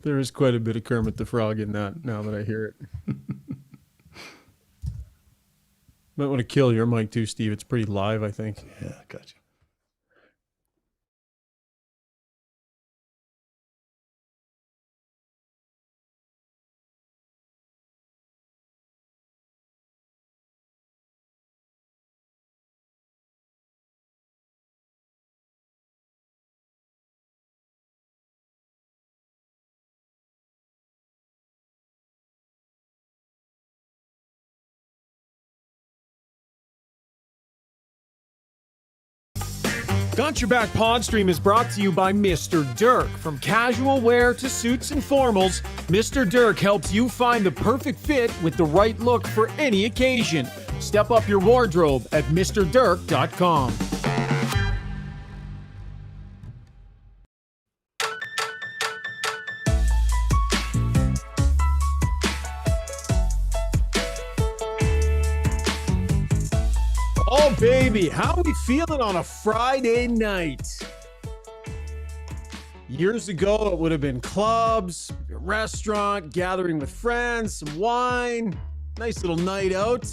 There is quite a bit of Kermit the Frog in that now that I hear it. Might want to kill your mic too, Steve. It's pretty live, I think. Yeah, gotcha. Got Your Back Pod Stream is brought to you by Mr. Dirk. From casual wear to suits and formals, Mr. Dirk helps you find the perfect fit with the right look for any occasion. Step up your wardrobe at MrDirk.com. Oh, baby, how are we feeling on a Friday night? Years ago, it would have been clubs, a restaurant, gathering with friends, some wine, nice little night out.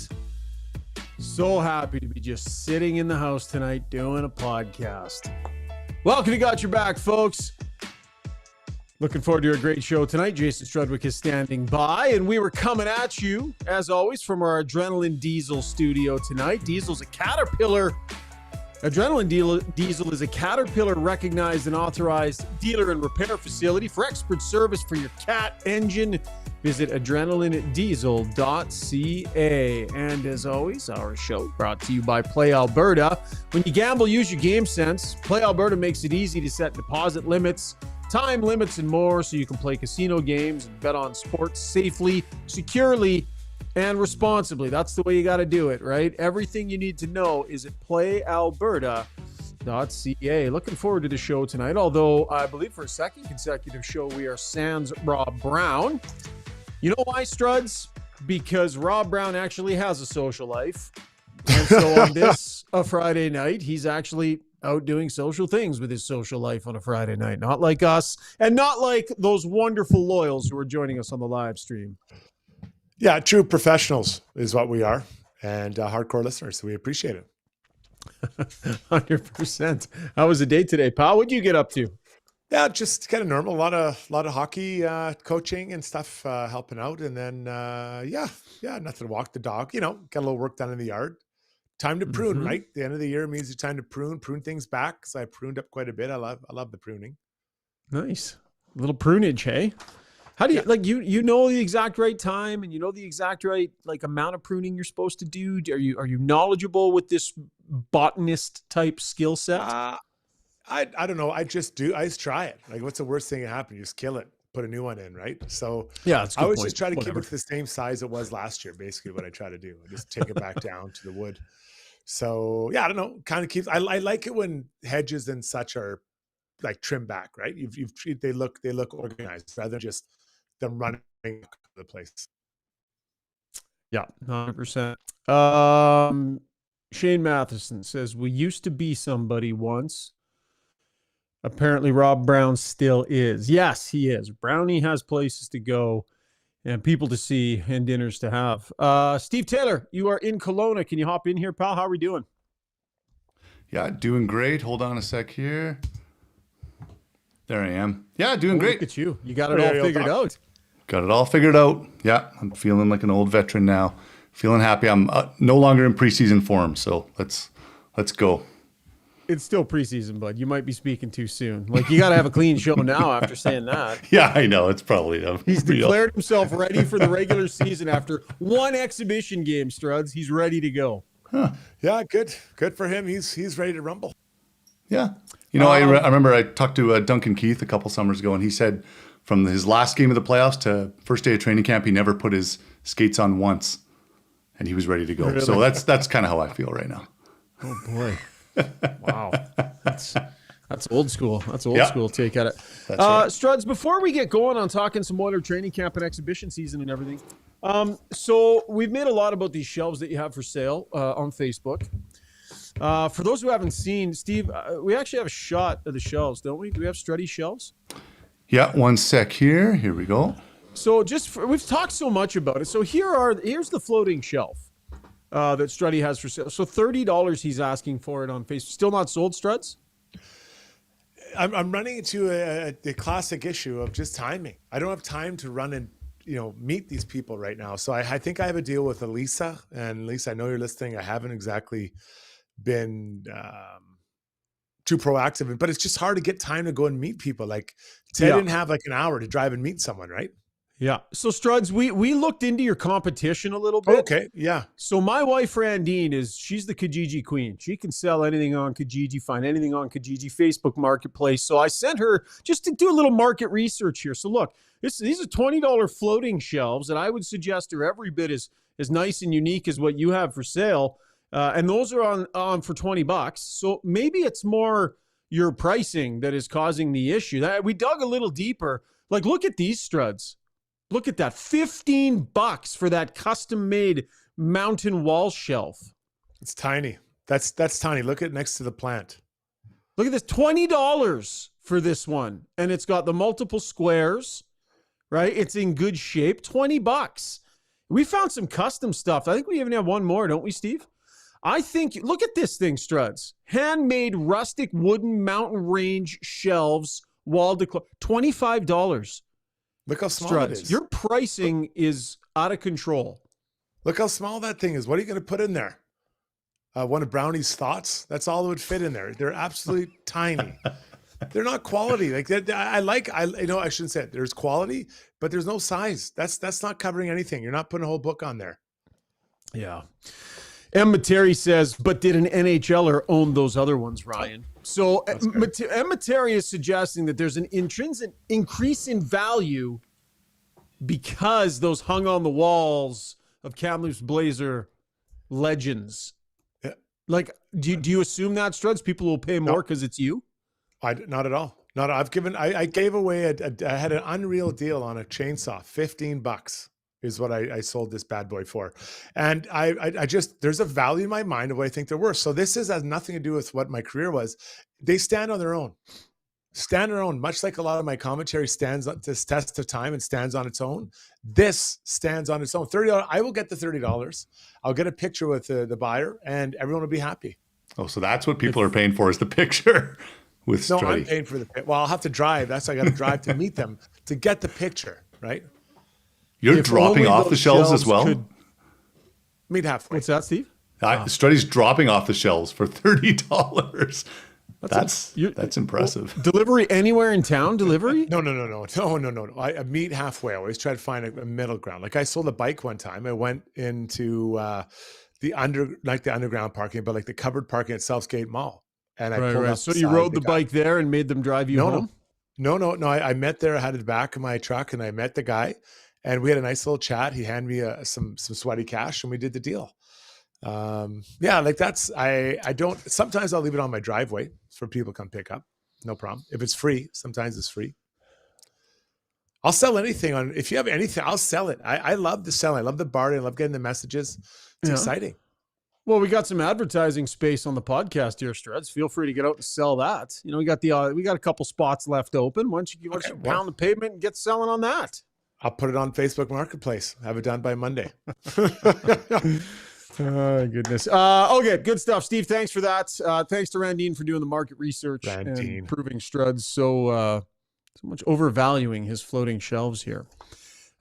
So happy to be just sitting in the house tonight doing a podcast. Welcome to Got Your Back, folks. Looking forward to a great show tonight. Jason Strudwick is standing by, and we were coming at you, as always, from our Adrenaline Diesel studio tonight. Diesel's a Caterpillar. Adrenaline Diesel is a Caterpillar recognized and authorized dealer and repair facility for expert service for your cat engine. Visit adrenalinediesel.ca. And as always, our show brought to you by Play Alberta. When you gamble, use your game sense. Play Alberta makes it easy to set deposit limits, time limits, and more so you can play casino games and bet on sports safely, securely, and responsibly. That's the way you got to do it, right? Everything you need to know is at playalberta.ca. Looking forward to the show tonight, although I believe for a second consecutive show we are sans Rob Brown. You know why, Struds? Because Rob Brown actually has a social life. And so on this, a Friday night, he's actually out doing social things with his social life on a Friday night. Not like us, and not like those wonderful loyals who are joining us on the live stream. Yeah, true professionals is what we are, and hardcore listeners. So we appreciate it. 100%. How was the day today, pal? What'd you get up to? Yeah, just kind of normal. A lot of hockey coaching and stuff, helping out, and then nothing. Walk the dog. Got a little work done in the yard. Time to prune, right? The end of the year means it's time to prune things back. So I pruned up quite a bit. I love the pruning. Nice. A little prunage, hey? How do you you know the exact right time and you know the exact right amount of pruning you're supposed to do? Are you knowledgeable with this botanist type skill set? I don't know. I just try it. What's the worst thing that happens? You just kill it, put a new one in, right? So yeah, it's a good I always point. just try to keep it to the same size it was last year. Basically, what I try to do, I just take it back down to the wood. So yeah, I don't know. Kind of keeps. I like it when hedges and such are trimmed back, right? They look organized rather than just them running all over the place. Yeah, 100%. Shane Matheson says, we used to be somebody once. Apparently Rob Brown still is. Yes, he is. Brownie has places to go and people to see and dinners to have. Steve Taylor, you are in Kelowna. Can you hop in here, pal? How are we doing? Yeah, doing great. Hold on a sec here. There I am. Yeah, doing great. Look at you. You got it all figured out. Got it all figured out. Yeah, I'm feeling like an old veteran now. Feeling happy. I'm no longer in preseason form, so let's go. It's still preseason, bud. You might be speaking too soon. You got to have a clean show now after saying that. Yeah, I know. It's probably he's declared himself ready for the regular season after one exhibition game, Struds. He's ready to go. Huh. Yeah, good for him. He's ready to rumble. Yeah. I remember I talked to Duncan Keith a couple summers ago, and he said from his last game of the playoffs to first day of training camp, he never put his skates on once, and he was ready to go. Really? So that's kind of how I feel right now. Oh boy. Wow. That's old school. That's old school take at it. Right. Struds, before we get going on talking some Oiler training camp and exhibition season and everything, so we've made a lot about these shelves that you have for sale on Facebook. For those who haven't seen, Steve, we actually have a shot of the shelves, don't we? Do we have Struddy shelves? Yeah, one sec here. Here we go. So we've talked so much about it. So here's the floating shelf that Struddy has for sale. So $30 he's asking for it on Facebook. Still not sold, Struds? I'm running into the classic issue of just timing. I don't have time to run and meet these people right now. So I think I have a deal with Elisa. And Elisa, I know you're listening. I haven't exactly been too proactive, but it's just hard to get time to go and meet people. Like Ted didn't have like an hour to drive and meet someone, right? Yeah. So Struds, we looked into your competition a little bit. Okay. Yeah. So my wife Randine she's the Kijiji queen. She can sell anything on Kijiji, find anything on Kijiji, Facebook Marketplace. So I sent her just to do a little market research here. So look, these are $20 floating shelves that I would suggest are every bit as nice and unique as what you have for sale. And those are on for $20. So maybe it's more your pricing that is causing the issue. We dug a little deeper. Like, look at these Struds. Look at that, $15 for that custom-made mountain wall shelf. It's tiny. That's tiny. Look at it next to the plant. Look at this, $20 for this one. And it's got the multiple squares, right? It's in good shape, $20. We found some custom stuff. I think we even have one more, don't we, Steve? I think, look at this thing, Struds. Handmade rustic wooden mountain range shelves, wall decor, $25. Look how small Struds. it is. Your pricing is out of control. Look how small that thing is. What are you going to put in there? One of Brownie's thoughts? That's all that would fit in there. They're absolutely tiny. They're not quality. Like I shouldn't say it. There's quality, but there's no size. That's not covering anything. You're not putting a whole book on there. Yeah. Emma Terry says, but did an NHLer own those other ones, Ryan? So Emma Terry is suggesting that there's an intrinsic increase in value because those hung on the walls of Kamloops Blazer legends. Yeah. Like, do you assume that, Struds? People will pay more because it's you? Not at all. I gave away I had an unreal deal on a chainsaw, $15 is what I sold this bad boy for. And I just, there's a value in my mind of what I think they're worth. So this has nothing to do with what my career was. They stand on their own. Much like a lot of my commentary stands up this test of time and stands on its own. This stands on its own. $30. I will get the $30. I'll get a picture with the buyer and everyone will be happy. Oh, so that's what people are paying for, is the picture with Struddy. No, I'm paying for I'll have to drive. That's why I got to drive to meet them to get the picture, right? You're dropping off the shelves as well? Meet halfway. What's that, Steve? Struddy's dropping off the shelves for $30. That's impressive. Delivery anywhere in town? Delivery? No. I meet halfway. I always try to find a middle ground. Like I sold a bike one time. I went into the underground parking, but like the covered parking at Southgate Mall. And I pulled up. So you rode the bike there and made them drive you home? No. I met there. I had the back of my truck and I met the guy and we had a nice little chat. He handed me some sweaty cash and we did the deal. Sometimes I'll leave it on my driveway for people to come pick up. No problem. If it's free, sometimes it's free. I'll sell anything if you have anything, I'll sell it. I love the selling. I love the barter. I love getting the messages. It's exciting. Well, we got some advertising space on the podcast here, Struds. Feel free to get out and sell that. We got a couple spots left open. Why don't you pound the pavement and get selling on that? I'll put it on Facebook Marketplace. Have it done by Monday. Oh, goodness. Okay, good stuff. Steve, thanks for that. Thanks to Randine for doing the market research and proving Struds so much overvaluing his floating shelves here.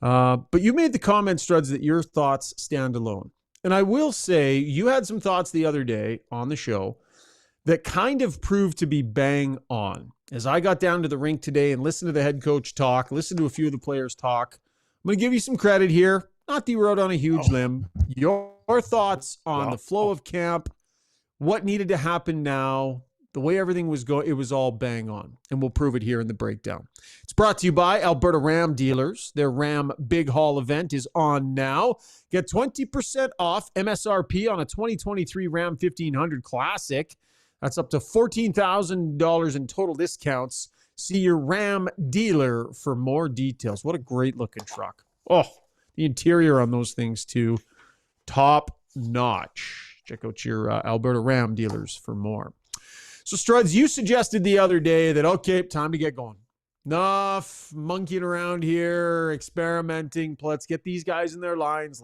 But you made the comment, Struds, that your thoughts stand alone. And I will say you had some thoughts the other day on the show that kind of proved to be bang on. As I got down to the rink today and listened to the head coach talk, listened to a few of the players talk, I'm going to give you some credit here. Not that you were out on a huge limb. Your thoughts on the flow of camp, what needed to happen now, the way everything was going, it was all bang on. And we'll prove it here in the breakdown. It's brought to you by Alberta Ram Dealers. Their Ram Big Haul event is on now. Get 20% off MSRP on a 2023 Ram 1500 Classic. That's up to $14,000 in total discounts. See your Ram dealer for more details. What a great looking truck. Oh, the interior on those things too, top notch. Check out your Alberta Ram dealers for more. So Struds, you suggested the other day that, okay, time to get going. Enough monkeying around here, experimenting. Let's get these guys in their lines.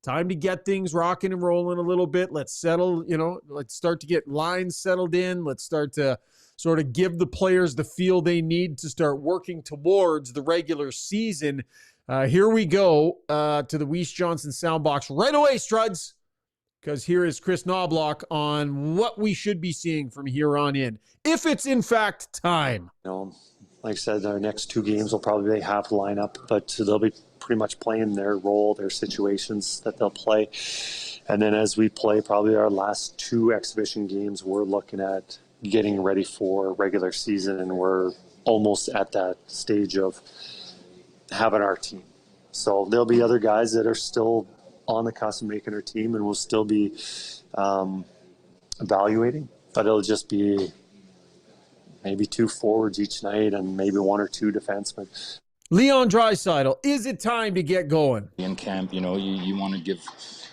Time to get things rocking and rolling a little bit. Let's settle, let's start to get lines settled in. Let's start to sort of give the players the feel they need to start working towards the regular season. Here we go to the Weiss Johnson soundbox right away, Struds, because here is Chris Knobloch on what we should be seeing from here on in, if it's in fact time. Like I said, our next 2 games will probably be half the lineup, but they'll be pretty much playing their role, their situations that they'll play. And then as we play probably our last 2 exhibition games, we're looking at getting ready for regular season, and we're almost at that stage of having our team. So there'll be other guys that are still on the cusp of making our team, and we'll still be evaluating, but it'll just be maybe 2 forwards each night and maybe 1 or 2 defensemen. Leon Draisaitl, is it time to get going? In camp, you want to give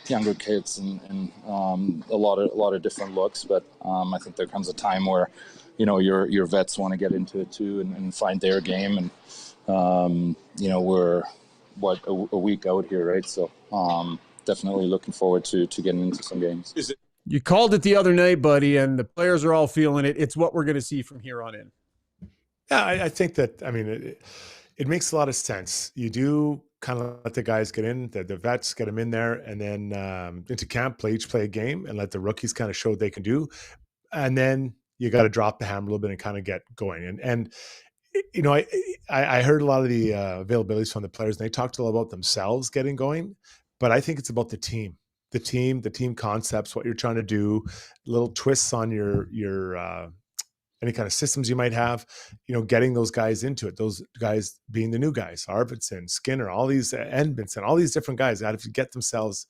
younger kids and a lot of different looks, but I think there comes a time where, your vets want to get into it too and find their game, and we're a week out here, right? So definitely looking forward to getting into some games. You called it the other night, buddy, and the players are all feeling it. It's what we're going to see from here on in. Yeah, I think that, it makes a lot of sense. You do kind of let the guys get in, the vets, get them in there, and then into camp, play a game, and let the rookies kind of show what they can do. And then you got to drop the hammer a little bit and kind of get going. And I heard a lot of the availabilities from the players, and they talked a lot about themselves getting going, but I think it's about the team. The team concepts, what you're trying to do, little twists on your any kind of systems you might have, getting those guys into it. Those guys being the new guys, Arvidsson, Skinner, all these, Edmondson, all these different guys got to get themselves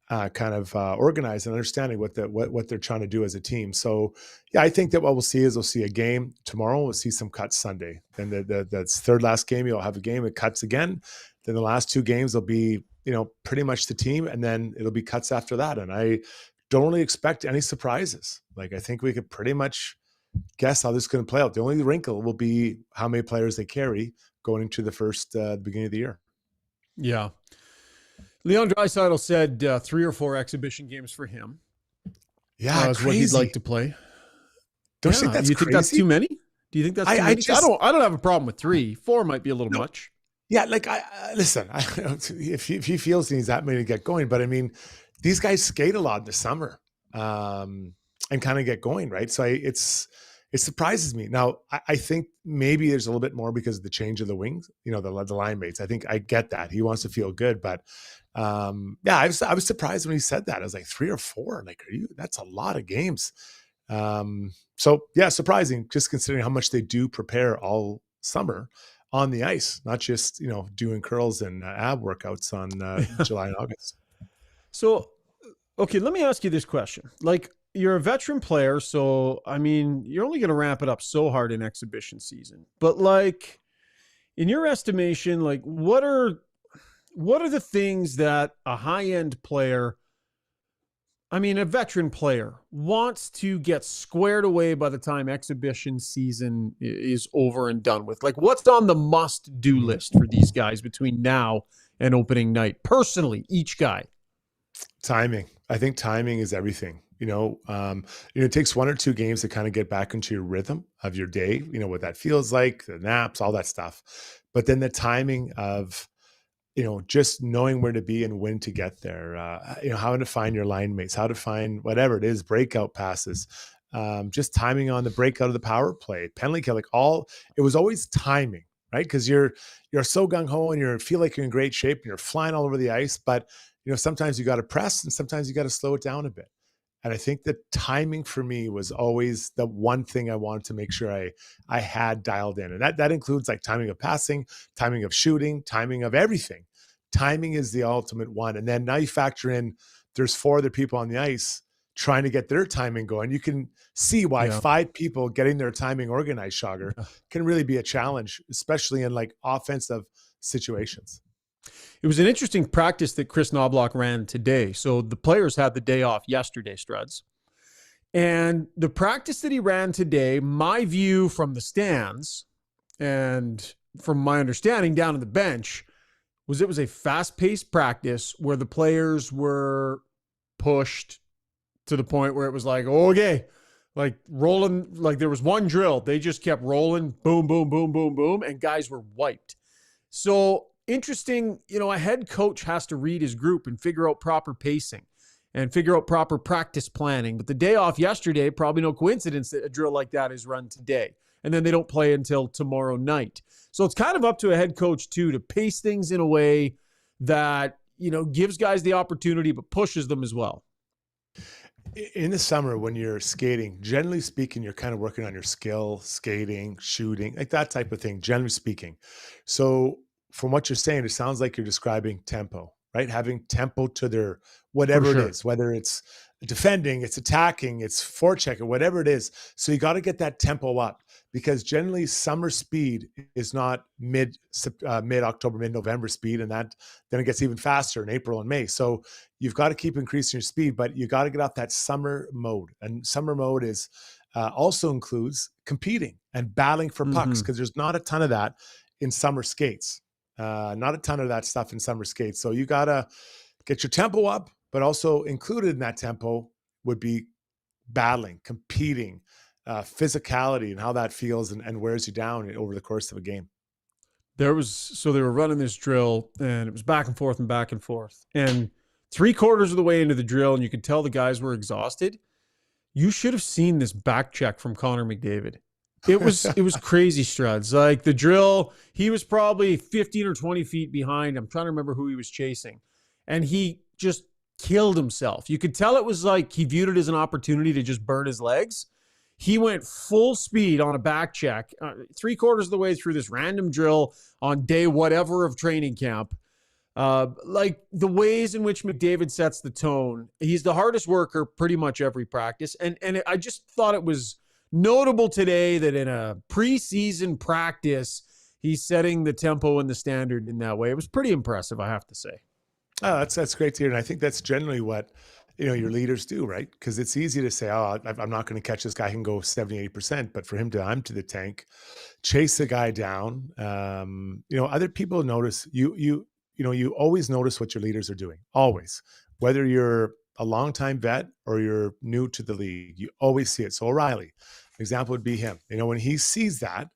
organized and understanding what they're trying to do as a team. So yeah, I think that what we'll see a game tomorrow. We'll see some cuts Sunday. Then that's third last game, you'll have a game, it cuts again. Then the last 2 games will be, pretty much the team, and then it'll be cuts after that. And I don't really expect any surprises. Like, I think we could pretty much guess how this is going to play out. The only wrinkle will be how many players they carry going into the beginning of the year. Yeah. Leon Draisaitl said 3 or 4 exhibition games for him. Yeah, is what he'd like to play. Don't you think that's you crazy? think that's too many? Do you think that's too many? I don't have a problem with 3. 4 might be a little much. Yeah, like listen, if he feels he needs that many to get going, but these guys skate a lot in the summer and kind of get going, right? So it surprises me. Now, I think maybe there's a little bit more because of the change of the wings, the line mates. I think I get that. He wants to feel good, but I was surprised when he said that. I was like 3 or 4. Like, that's a lot of games. So yeah, surprising, just considering how much they do prepare all summer on the ice, not just, doing curls and ab workouts on July and August. So, okay, let me ask you this question. Like, you're a veteran player, so, you're only going to ramp it up so hard in exhibition season. But, like, in your estimation, like, what are the things that a high-end player, a veteran player, wants to get squared away by the time exhibition season is over and done with? Like, what's on the must-do list for these guys between now and opening night? Personally, each guy. Timing. I think timing is everything. It takes 1 or 2 games to kind of get back into your rhythm of your day, what that feels like, the naps, all that stuff. But then the timing of, just knowing where to be and when to get there, how to find your line mates, how to find whatever it is, breakout passes, just timing on the breakout of the power play, penalty kill, it was always timing, right? Because you're so gung-ho and you feel like you're in great shape and you're flying all over the ice, but sometimes you got to press and sometimes you got to slow it down a bit. And I think the timing for me was always the one thing I wanted to make sure I had dialed in. And that includes like timing of passing, timing of shooting, timing of everything. Timing is the ultimate one. And then now you factor in, there's 4 other people on the ice trying to get their timing going. You can see why 5 people getting their timing organized, Shogger, can really be a challenge, especially in like offensive situations. It was an interesting practice that Chris Knobloch ran today. So the players had the day off yesterday, Struds. And the practice that he ran today, my view from the stands, and from my understanding down on the bench, it was a fast-paced practice where the players were pushed to the point where it was like, okay, like rolling, like there was one drill. They just kept rolling, boom, boom, boom, boom, boom, and guys were wiped. So interesting, a head coach has to read his group and figure out proper pacing and figure out proper practice planning. But the day off yesterday, probably no coincidence that a drill like that is run today. And then they don't play until tomorrow night. So it's kind of up to a head coach too to pace things in a way that, gives guys the opportunity, but pushes them as well. In the summer, when you're skating, generally speaking, you're kind of working on your skill, skating, shooting, like that type of thing, generally speaking. So from what you're saying, it sounds like you're describing tempo, right? Having tempo to their whatever it is, whether it's defending, it's attacking, it's forecheck, or whatever it is. So you got to get that tempo up, because generally summer speed is not mid-October, mid-November speed, and then it gets even faster in April and May. So you've got to keep increasing your speed, but you got to get off that summer mode. And summer mode is also includes competing and battling for pucks, because there's not a ton of that in summer skates. Not a ton of that stuff in summer skates. So you got to get your tempo up, but also included in that tempo would be battling, competing, physicality, and how that feels and wears you down over the course of a game. They were running this drill, and it was back and forth and back and forth. And 3/4 of the way into the drill, and you could tell the guys were exhausted. You should have seen this back check from Connor McDavid. It was crazy, Struds. Like the drill, he was probably 15 or 20 feet behind. I'm trying to remember who he was chasing. And he just killed himself. You could tell it was like he viewed it as an opportunity to just burn his legs. He went full speed on a back check, 3/4 of the way through this random drill on day whatever of training camp. Like the ways in which McDavid sets the tone. He's the hardest worker pretty much every practice. And I just thought it was notable today that in a preseason practice, he's setting the tempo and the standard in that way. It was pretty impressive, I have to say. Oh, that's great to hear. And I think that's generally what, your leaders do, right? Because it's easy to say, oh, I'm not going to catch this guy. He can go 70, 80%. But for him to empty the tank, chase the guy down, other people notice you always notice what your leaders are doing, always. Whether you're a longtime vet or you're new to the league, you always see it. So O'Reilly, example would be him. When he sees that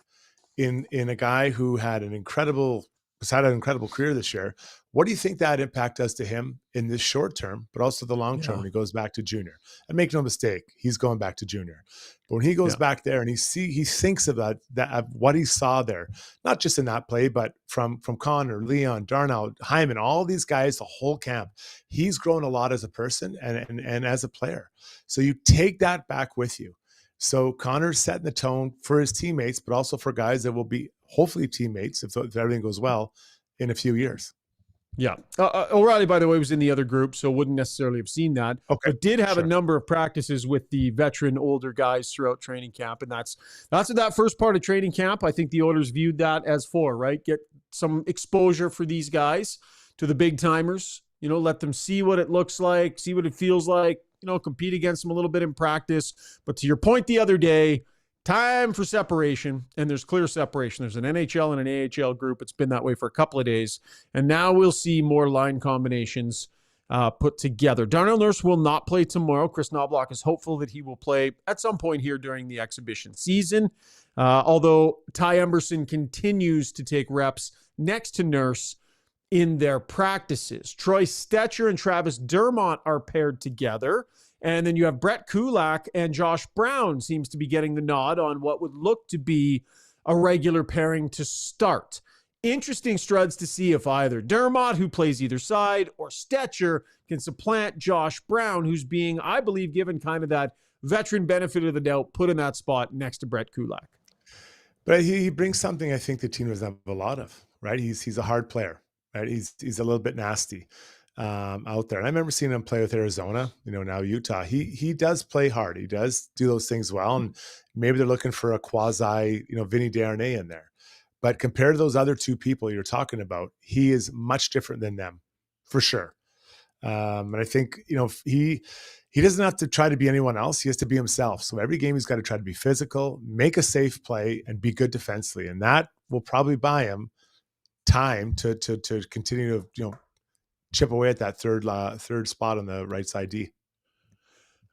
in a guy who had an incredible career this year, what do you think that impact does to him in this short term, but also the long term when he goes back to junior? And make no mistake, he's going back to junior. But when he goes back there and he thinks about that, of what he saw there, not just in that play, but from Connor, Leon, Darnell, Hyman, all these guys, the whole camp, he's grown a lot as a person and as a player. So you take that back with you. So Connor's setting the tone for his teammates, but also for guys that will be hopefully teammates if everything goes well in a few years. Yeah. O'Reilly, by the way, was in the other group, so wouldn't necessarily have seen that. Okay. But did have a number of practices with the veteran older guys throughout training camp. And that's what that first part of training camp, I think the Oilers viewed that as for, right? Get some exposure for these guys to the big timers, let them see what it looks like, see what it feels like, compete against them a little bit in practice. But to your point the other day, time for separation, and there's clear separation. There's an NHL and an AHL group. It's been that way for a couple of days, and now we'll see more line combinations put together. Darnell Nurse will not play tomorrow. Chris Knobloch is hopeful that he will play at some point here during the exhibition season, although Ty Emberson continues to take reps next to Nurse in their practices. Troy Stetcher and Travis Dermott are paired together. And then you have Brett Kulak and Josh Brown seems to be getting the nod on what would look to be a regular pairing to start. Interesting, Struds, to see if either Dermott, who plays either side, or Stetcher can supplant Josh Brown, who's being, I believe, given kind of that veteran benefit of the doubt, put in that spot next to Brett Kulak. But he brings something I think the team doesn't have a lot of, right? He's a hard player, right? He's a little bit nasty. Out there. And I remember seeing him play with Arizona, now Utah. He does play hard. He does do those things well. And maybe they're looking for a quasi, Vinny Darnay in there. But compared to those other two people you're talking about, he is much different than them, for sure. And I think, he doesn't have to try to be anyone else. He has to be himself. So every game he's got to try to be physical, make a safe play, and be good defensively. And that will probably buy him time to continue to chip away at that third spot on the right side D.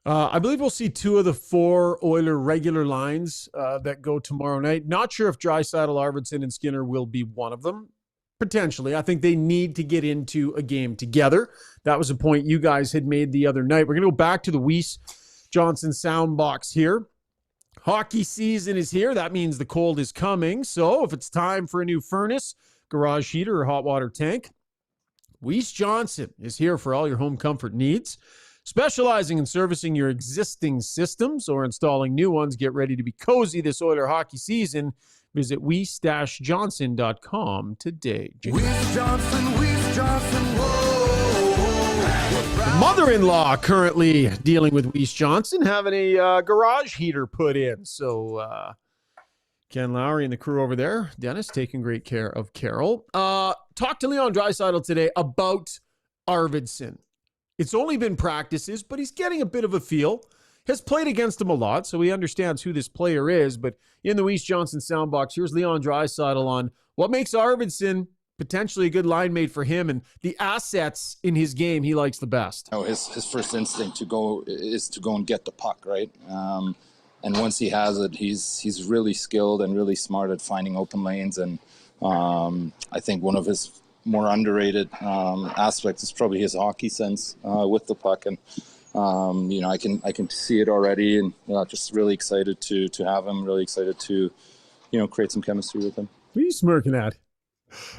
I believe we'll see 2 of the 4 Oiler regular lines that go tomorrow night. Not sure if Draisaitl, Arvidsson, and Skinner will be one of them. Potentially. I think they need to get into a game together. That was a point you guys had made the other night. We're going to go back to the Weiss Johnson sound box here. Hockey season is here. That means the cold is coming. So if it's time for a new furnace, garage heater, or hot water tank, Weiss Johnson is here for all your home comfort needs. Specializing in servicing your existing systems or installing new ones, get ready to be cozy this Oiler hockey season. Visit weiss-johnson.com today. Weiss Johnson, whoa. Mother-in-law currently dealing with Weiss Johnson, having a garage heater put in. So Ken Lowry and the crew over there, Dennis, taking great care of Carol. Talked to Leon Draisaitl today about Arvidsson. It's only been practices, but he's getting a bit of a feel. Has played against him a lot, so he understands who this player is. But in the Weiss Johnson soundbox, here's Leon Draisaitl on what makes Arvidsson potentially a good line mate for him and the assets in his game he likes the best. His first instinct is to go and get the puck, right? And once he has it, he's really skilled and really smart at finding open lanes. And I think one of his more underrated aspects is probably his hockey sense with the puck. And I can see it already, and just really excited to have him. Really excited to, create some chemistry with him. What are you smirking at?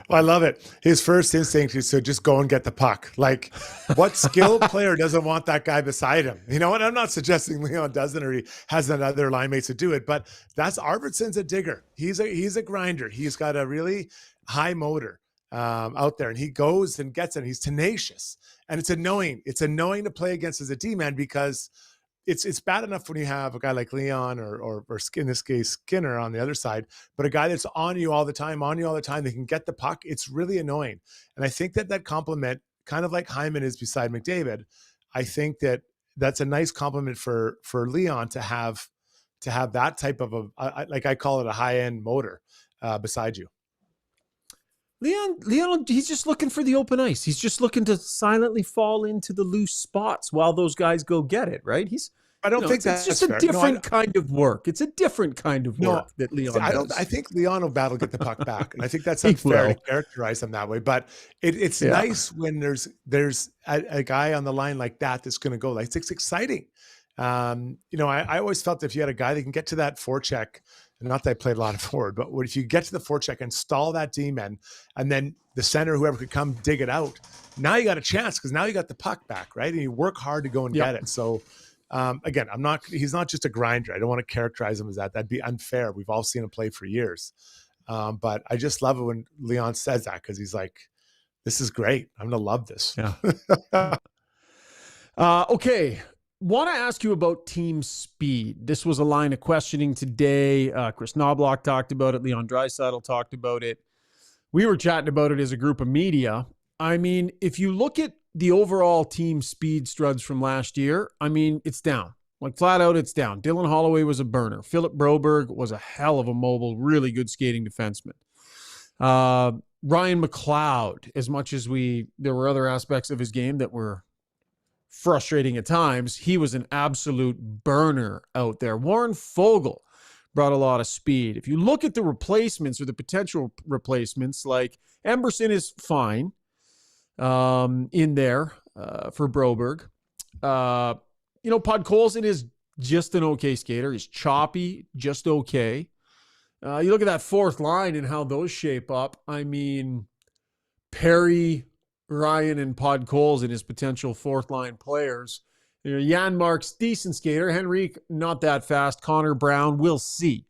Well, I love it. His first instinct is to just go and get the puck. Like, what skilled player doesn't want that guy beside him? And I'm not suggesting Leon doesn't or he has other line mates to do it, but that's Arvidsson's a digger. He's a grinder. He's got a really high motor out there, and he goes and gets it. He's tenacious, and it's annoying. It's annoying to play against as a D-man because it's bad enough when you have a guy like Leon or in this case Skinner on the other side, but a guy that's on you all the time, they can get the puck. It's really annoying. And I think that compliment, kind of like Hyman is beside McDavid, I think that's a nice compliment for Leon to have that type of like I call it a high-end motor beside you. Leon, he's just looking for the open ice. He's just looking to silently fall into the loose spots while those guys go get it, right? I don't think that's just a different kind of work. It's a different kind of work that Leon does. I think Leon will battle get the puck back, and I think that's unfair to characterize him that way. But it's nice when there's a guy on the line like that's going to go. Like, it's exciting. I always felt if you had a guy that can get to that forecheck, and not that I played a lot of forward, but if you get to the forecheck and stall that D-man, and then the center, whoever could come dig it out, now you got a chance because now you got the puck back, right? And you work hard to go and get it. So again, he's not just a grinder. I don't want to characterize him as that. That'd be unfair. We've all seen him play for years. But I just love it when Leon says that because he's like, this is great. I'm going to love this. Yeah. Okay. Want to ask you about team speed. This was a line of questioning today. Chris Knobloch talked about it. Leon Draisaitl talked about it. We were chatting about it as a group of media. I mean, if you look at the overall team speed, Struds, from last year, I mean, it's down. Like, flat out, it's down. Dylan Holloway was a burner. Philip Broberg was a hell of a mobile, really good skating defenseman. Ryan McLeod, as much as there were other aspects of his game that were frustrating at times, he was an absolute burner out there. Warren Fogle brought a lot of speed. If you look at the replacements or the potential replacements, like Emberson is fine in there for Broberg. Podkolzin is just an okay skater. He's choppy, just okay. You look at that fourth line and how those shape up. I mean, Perry, Ryan, and Podkolzin as potential fourth line players. Janmark's decent skater. Henrique, not that fast. Connor Brown, we'll see.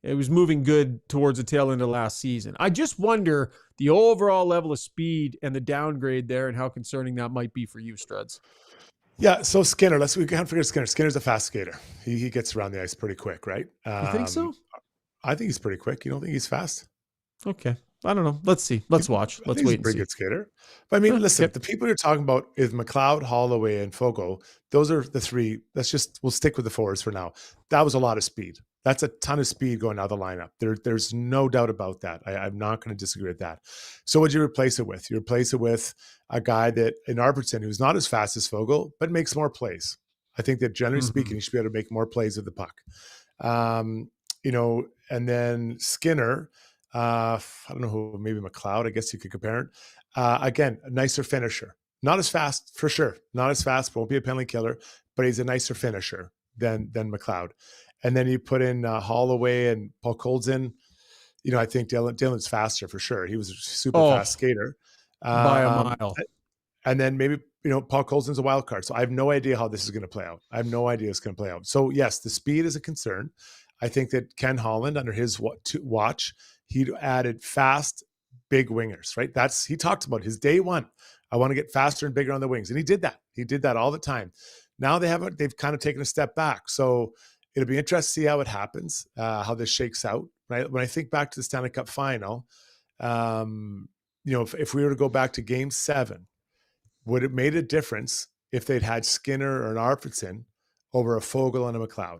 It was moving good towards the tail end of last season. I just wonder the overall level of speed and the downgrade there and how concerning that might be for you, Struds. Yeah, so Skinner, we can't forget Skinner. Skinner's a fast skater. He gets around the ice pretty quick, right? You think so? I think he's pretty quick. You don't think he's fast? Okay. I don't know. Let's see. Let's watch. I Let's think he's wait a and pretty see. good skater. But I mean, Yeah, listen, okay. the people you're talking about is McLeod, Holloway, and Fogo. Those are the three. We'll stick with the forwards for now. That was a lot of speed. That's a ton of speed going out of the lineup. There's no doubt about that. I'm not going to disagree with that. So what'd you replace it with? You replace it with a guy that in Arvidsson who's not as fast as Fogo, but makes more plays. I think that generally speaking, he should be able to make more plays with the puck. And then Skinner, I don't know who, maybe McLeod, I guess you could compare it. Again, a nicer finisher. Not as fast, for sure. Not as fast, won't be a penalty killer, but he's a nicer finisher than McLeod. And then you put in Holloway and Paul Coldzin. I think Dylan's faster for sure. He was a super fast skater. By a mile. And then maybe, Paul Colson's a wild card. So I have no idea how this is going to play out. I have no idea it's going to play out. So yes, the speed is a concern. I think that Ken Holland, under his watch, he added fast, big wingers, right? He talked about his day one. I want to get faster and bigger on the wings. And he did that. He did that all the time. Now they've kind of taken a step back. So it'll be interesting to see how it happens, how this shakes out. Right? When I think back to the Stanley Cup final, if we were to go back to Game 7, would it made a difference if they'd had Skinner or an Arvidsson over a Fogle and a McLeod?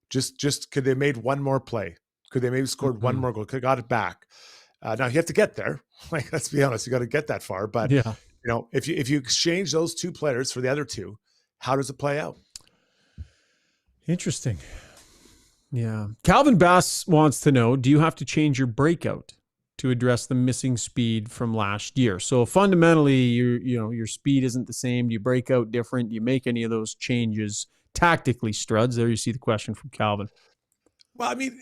Just could they made one more play? Could they maybe scored one more goal? Could got it back? Now you have to get there. Like, let's be honest, you got to get that far. But Yeah. if you exchange those two players for the other two, how does it play out? Interesting. Yeah. Calvin Bass wants to know, do you have to change your breakout to address the missing speed from last year? So fundamentally, your speed isn't the same. Do you break out different? Do you make any of those changes tactically, Struds? There you see the question from Calvin. Well, I mean,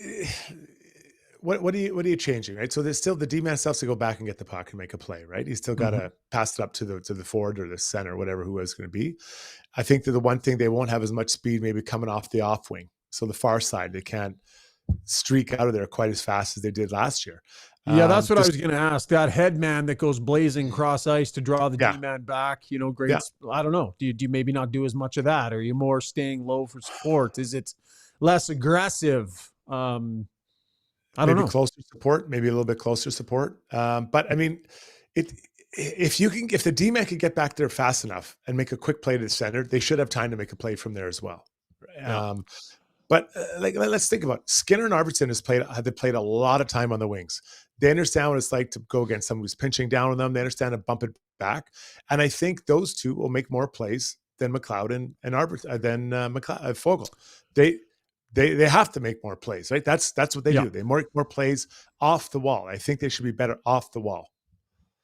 what are you changing, right? So there's still the D-man still has to go back and get the puck and make a play, right? He's still got to pass it up to the forward or the center, whatever who is going to be. I think that the one thing they won't have as much speed maybe coming off the off wing. So the far side, they can't streak out of there quite as fast as they did last year. Yeah, that's what I was going to ask. That headman that goes blazing cross ice to draw the D-man back, great. Yeah. I don't know. Do you maybe not do as much of that? Or are you more staying low for support? Is it less aggressive? I don't know. Closer support, maybe a little bit closer support. But I mean, if the D-man can get back there fast enough and make a quick play to the center, they should have time to make a play from there as well. Yeah. But let's think about it. Skinner and Arvidsson have played a lot of time on the wings. They understand what it's like to go against someone who's pinching down on them. They understand to bump it back, and I think those two will make more plays than McLeod and McLeod, Fogle. They have to make more plays, right? That's what they do. They make more plays off the wall. I think they should be better off the wall.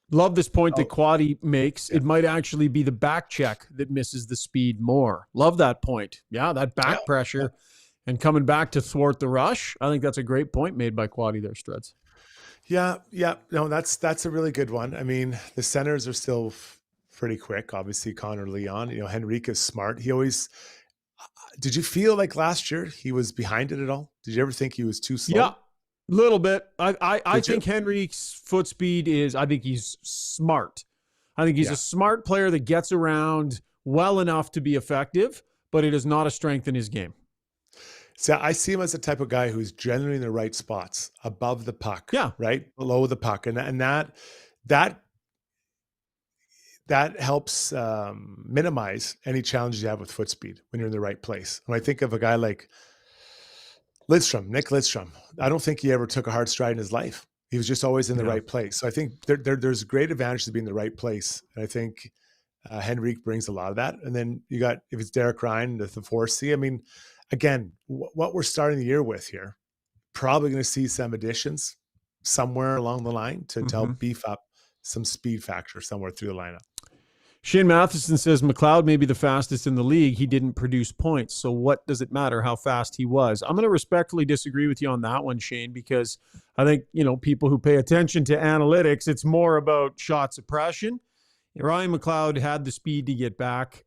Love this point that Quaddy makes. It might actually be the back check that misses the speed more. Love that point. Yeah, that back pressure and coming back to thwart the rush. I think that's a great point made by Quaddy there, Struds. Yeah. No, that's a really good one. I mean, the centers are still pretty quick. Obviously, Connor Leon. Henrique is smart. He always. Did you feel like last year he was behind it at all? Did you ever think he was too slow? Yeah, a little bit. I think Henrique's foot speed is. I think he's smart. I think he's a smart player that gets around well enough to be effective, but it is not a strength in his game. So I see him as the type of guy who's generally in the right spots, above the puck, right below the puck, and that helps minimize any challenges you have with foot speed when you're in the right place. When I think of a guy like Nick Lidstrom, I don't think he ever took a hard stride in his life. He was just always in the right place. So I think there's great advantage to being in the right place, and I think Henrique brings a lot of that. And then you got, if it's Derek Ryan, the 4C. I mean, again, what we're starting the year with here, probably going to see some additions somewhere along the line to help beef up some speed factor somewhere through the lineup. Shane Matheson says McLeod may be the fastest in the league. He didn't produce points. So what does it matter how fast he was? I'm going to respectfully disagree with you on that one, Shane, because I think, people who pay attention to analytics, it's more about shot suppression. Ryan McLeod had the speed to get back.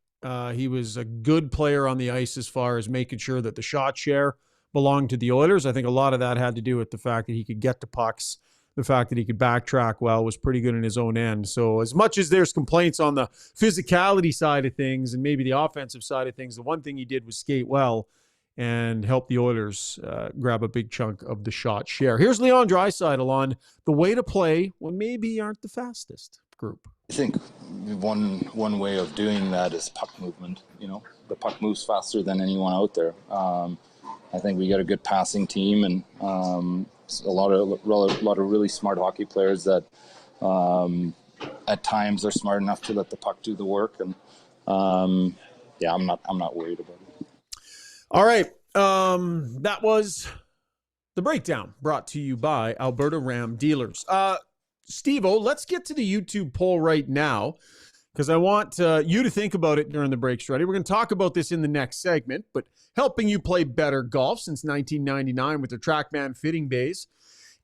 He was a good player on the ice as far as making sure that the shot share belonged to the Oilers. I think a lot of that had to do with the fact that he could get to pucks. The fact that he could backtrack well was pretty good in his own end. So as much as there's complaints on the physicality side of things and maybe the offensive side of things, the one thing he did was skate well. and help the Oilers grab a big chunk of the shot share. Here's Leon Draisaitl on the way to play when maybe you aren't the fastest group. I think one way of doing that is puck movement. You know, the puck moves faster than anyone out there. I think we got a good passing team and a lot of really smart hockey players that at times are smart enough to let the puck do the work. And I'm not worried about it. All right. That was the breakdown brought to you by Alberta Ram Dealers. Steve-O, let's get to the YouTube poll right now because I want you to think about it during the break, Struddy. We're going to talk about this in the next segment, but helping you play better golf since 1999 with their TrackMan fitting bays.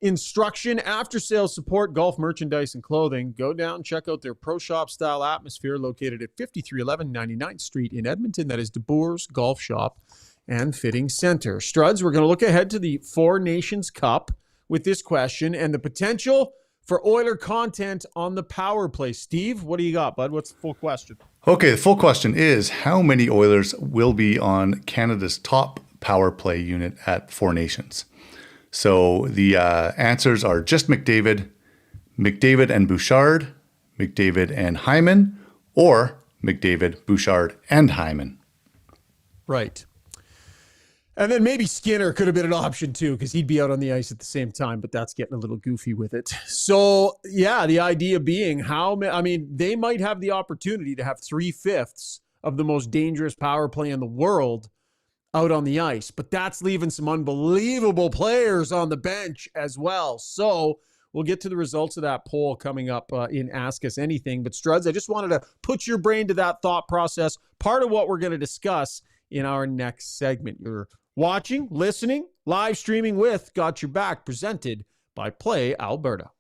Instruction, after-sales support, golf merchandise, and clothing. Go down, check out their pro shop style atmosphere located at 5311 99th Street in Edmonton. That is DeBoer's Golf Shop and Fitting Center. Struds, we're going to look ahead to the Four Nations Cup with this question and the potential for Oiler content on the power play. Steve, what do you got, bud? What's the full question? Okay, the full question is how many Oilers will be on Canada's top power play unit at Four Nations? So the answers are just McDavid and Bouchard, McDavid and Hyman, or McDavid, Bouchard, and Hyman. Right. And then maybe Skinner could have been an option too, because he'd be out on the ice at the same time, but that's getting a little goofy with it. So, yeah, the idea being they might have the opportunity to have 3/5 of the most dangerous power play in the world out on the ice, but that's leaving some unbelievable players on the bench as well. So we'll get to the results of that poll coming up in Ask Us Anything. But Struds, I just wanted to put your brain to that thought process. Part of what we're going to discuss in our next segment. You're watching, listening, live streaming with Got Your Back, presented by Play Alberta.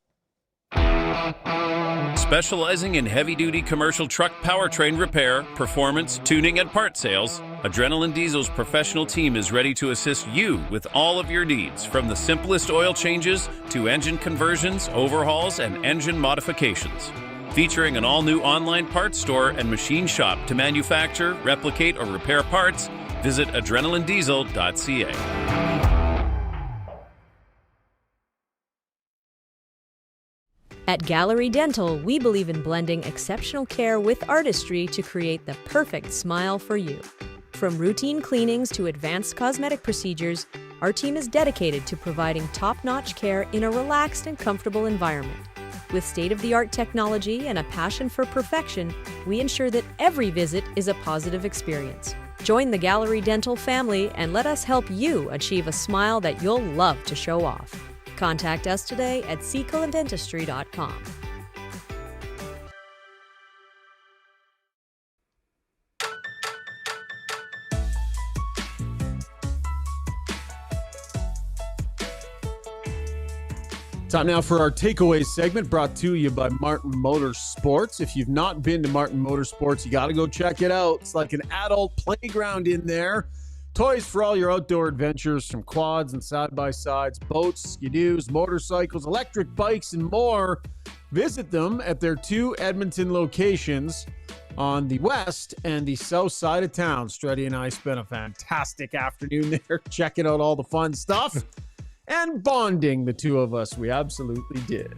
Specializing in heavy-duty commercial truck powertrain repair, performance, tuning, and part sales, Adrenaline Diesel's professional team is ready to assist you with all of your needs, from the simplest oil changes to engine conversions, overhauls, and engine modifications. Featuring an all-new online parts store and machine shop to manufacture, replicate, or repair parts, visit adrenalinediesel.ca. At Gallery Dental, we believe in blending exceptional care with artistry to create the perfect smile for you. From routine cleanings to advanced cosmetic procedures, our team is dedicated to providing top-notch care in a relaxed and comfortable environment. With state-of-the-art technology and a passion for perfection, we ensure that every visit is a positive experience. Join the Gallery Dental family and let us help you achieve a smile that you'll love to show off. Contact us today at secolandentistry.com. Time now for our takeaways segment, brought to you by Martin Motorsports. If you've not been to Martin Motorsports, you got to go check it out. It's like an adult playground in there. Toys for all your outdoor adventures, from quads and side-by-sides, boats, ski-doos, motorcycles, electric bikes, and more. Visit them at their 2 Edmonton locations on the west and the south side of town. Struddy and I spent a fantastic afternoon there checking out all the fun stuff and bonding, the two of us. We absolutely did.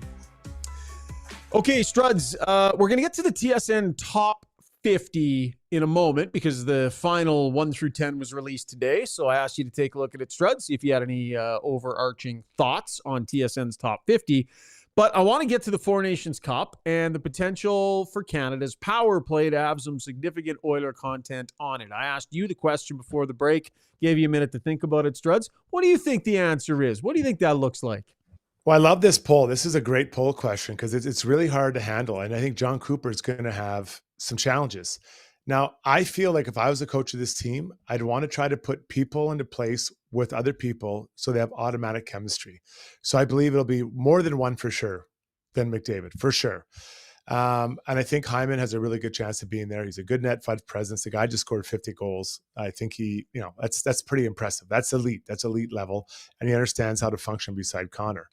Okay, Struds, we're going to get to the TSN Top 50 in a moment because the final 1 through 10 was released today. So I asked you to take a look at it, Struds, see if you had any overarching thoughts on TSN's Top 50. But I want to get to the Four Nations Cup and the potential for Canada's power play to have some significant Oiler content on it. I asked you the question before the break, gave you a minute to think about it, Struds. What do you think the answer is? What do you think that looks like? Well, I love this poll. This is a great poll question because it's really hard to handle. And I think John Cooper is going to have some challenges. Now, I feel like if I was a coach of this team, I'd want to try to put people into place with other people so they have automatic chemistry. So I believe it'll be more than one for sure than McDavid, for sure. And I think Hyman has a really good chance of being there. He's a good net front presence. The guy just scored 50 goals. I think that's pretty impressive. That's elite. That's elite level. And he understands how to function beside Connor.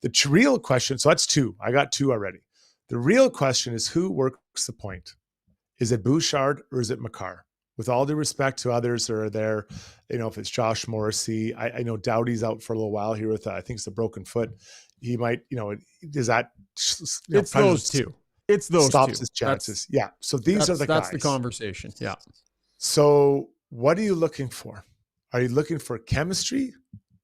The real question, so that's 2. I got 2 already. The real question is who works the point? Is it Bouchard or is it Makar? with all due respect to others that are there, if it's Josh Morrissey, I know Doughty's out for a little while here with, I think it's a broken foot. He might, does that, it's those two. It's those stops two. his chances. Yeah. So these are the guys. That's the conversation. Yeah. So what are you looking for? Are you looking for chemistry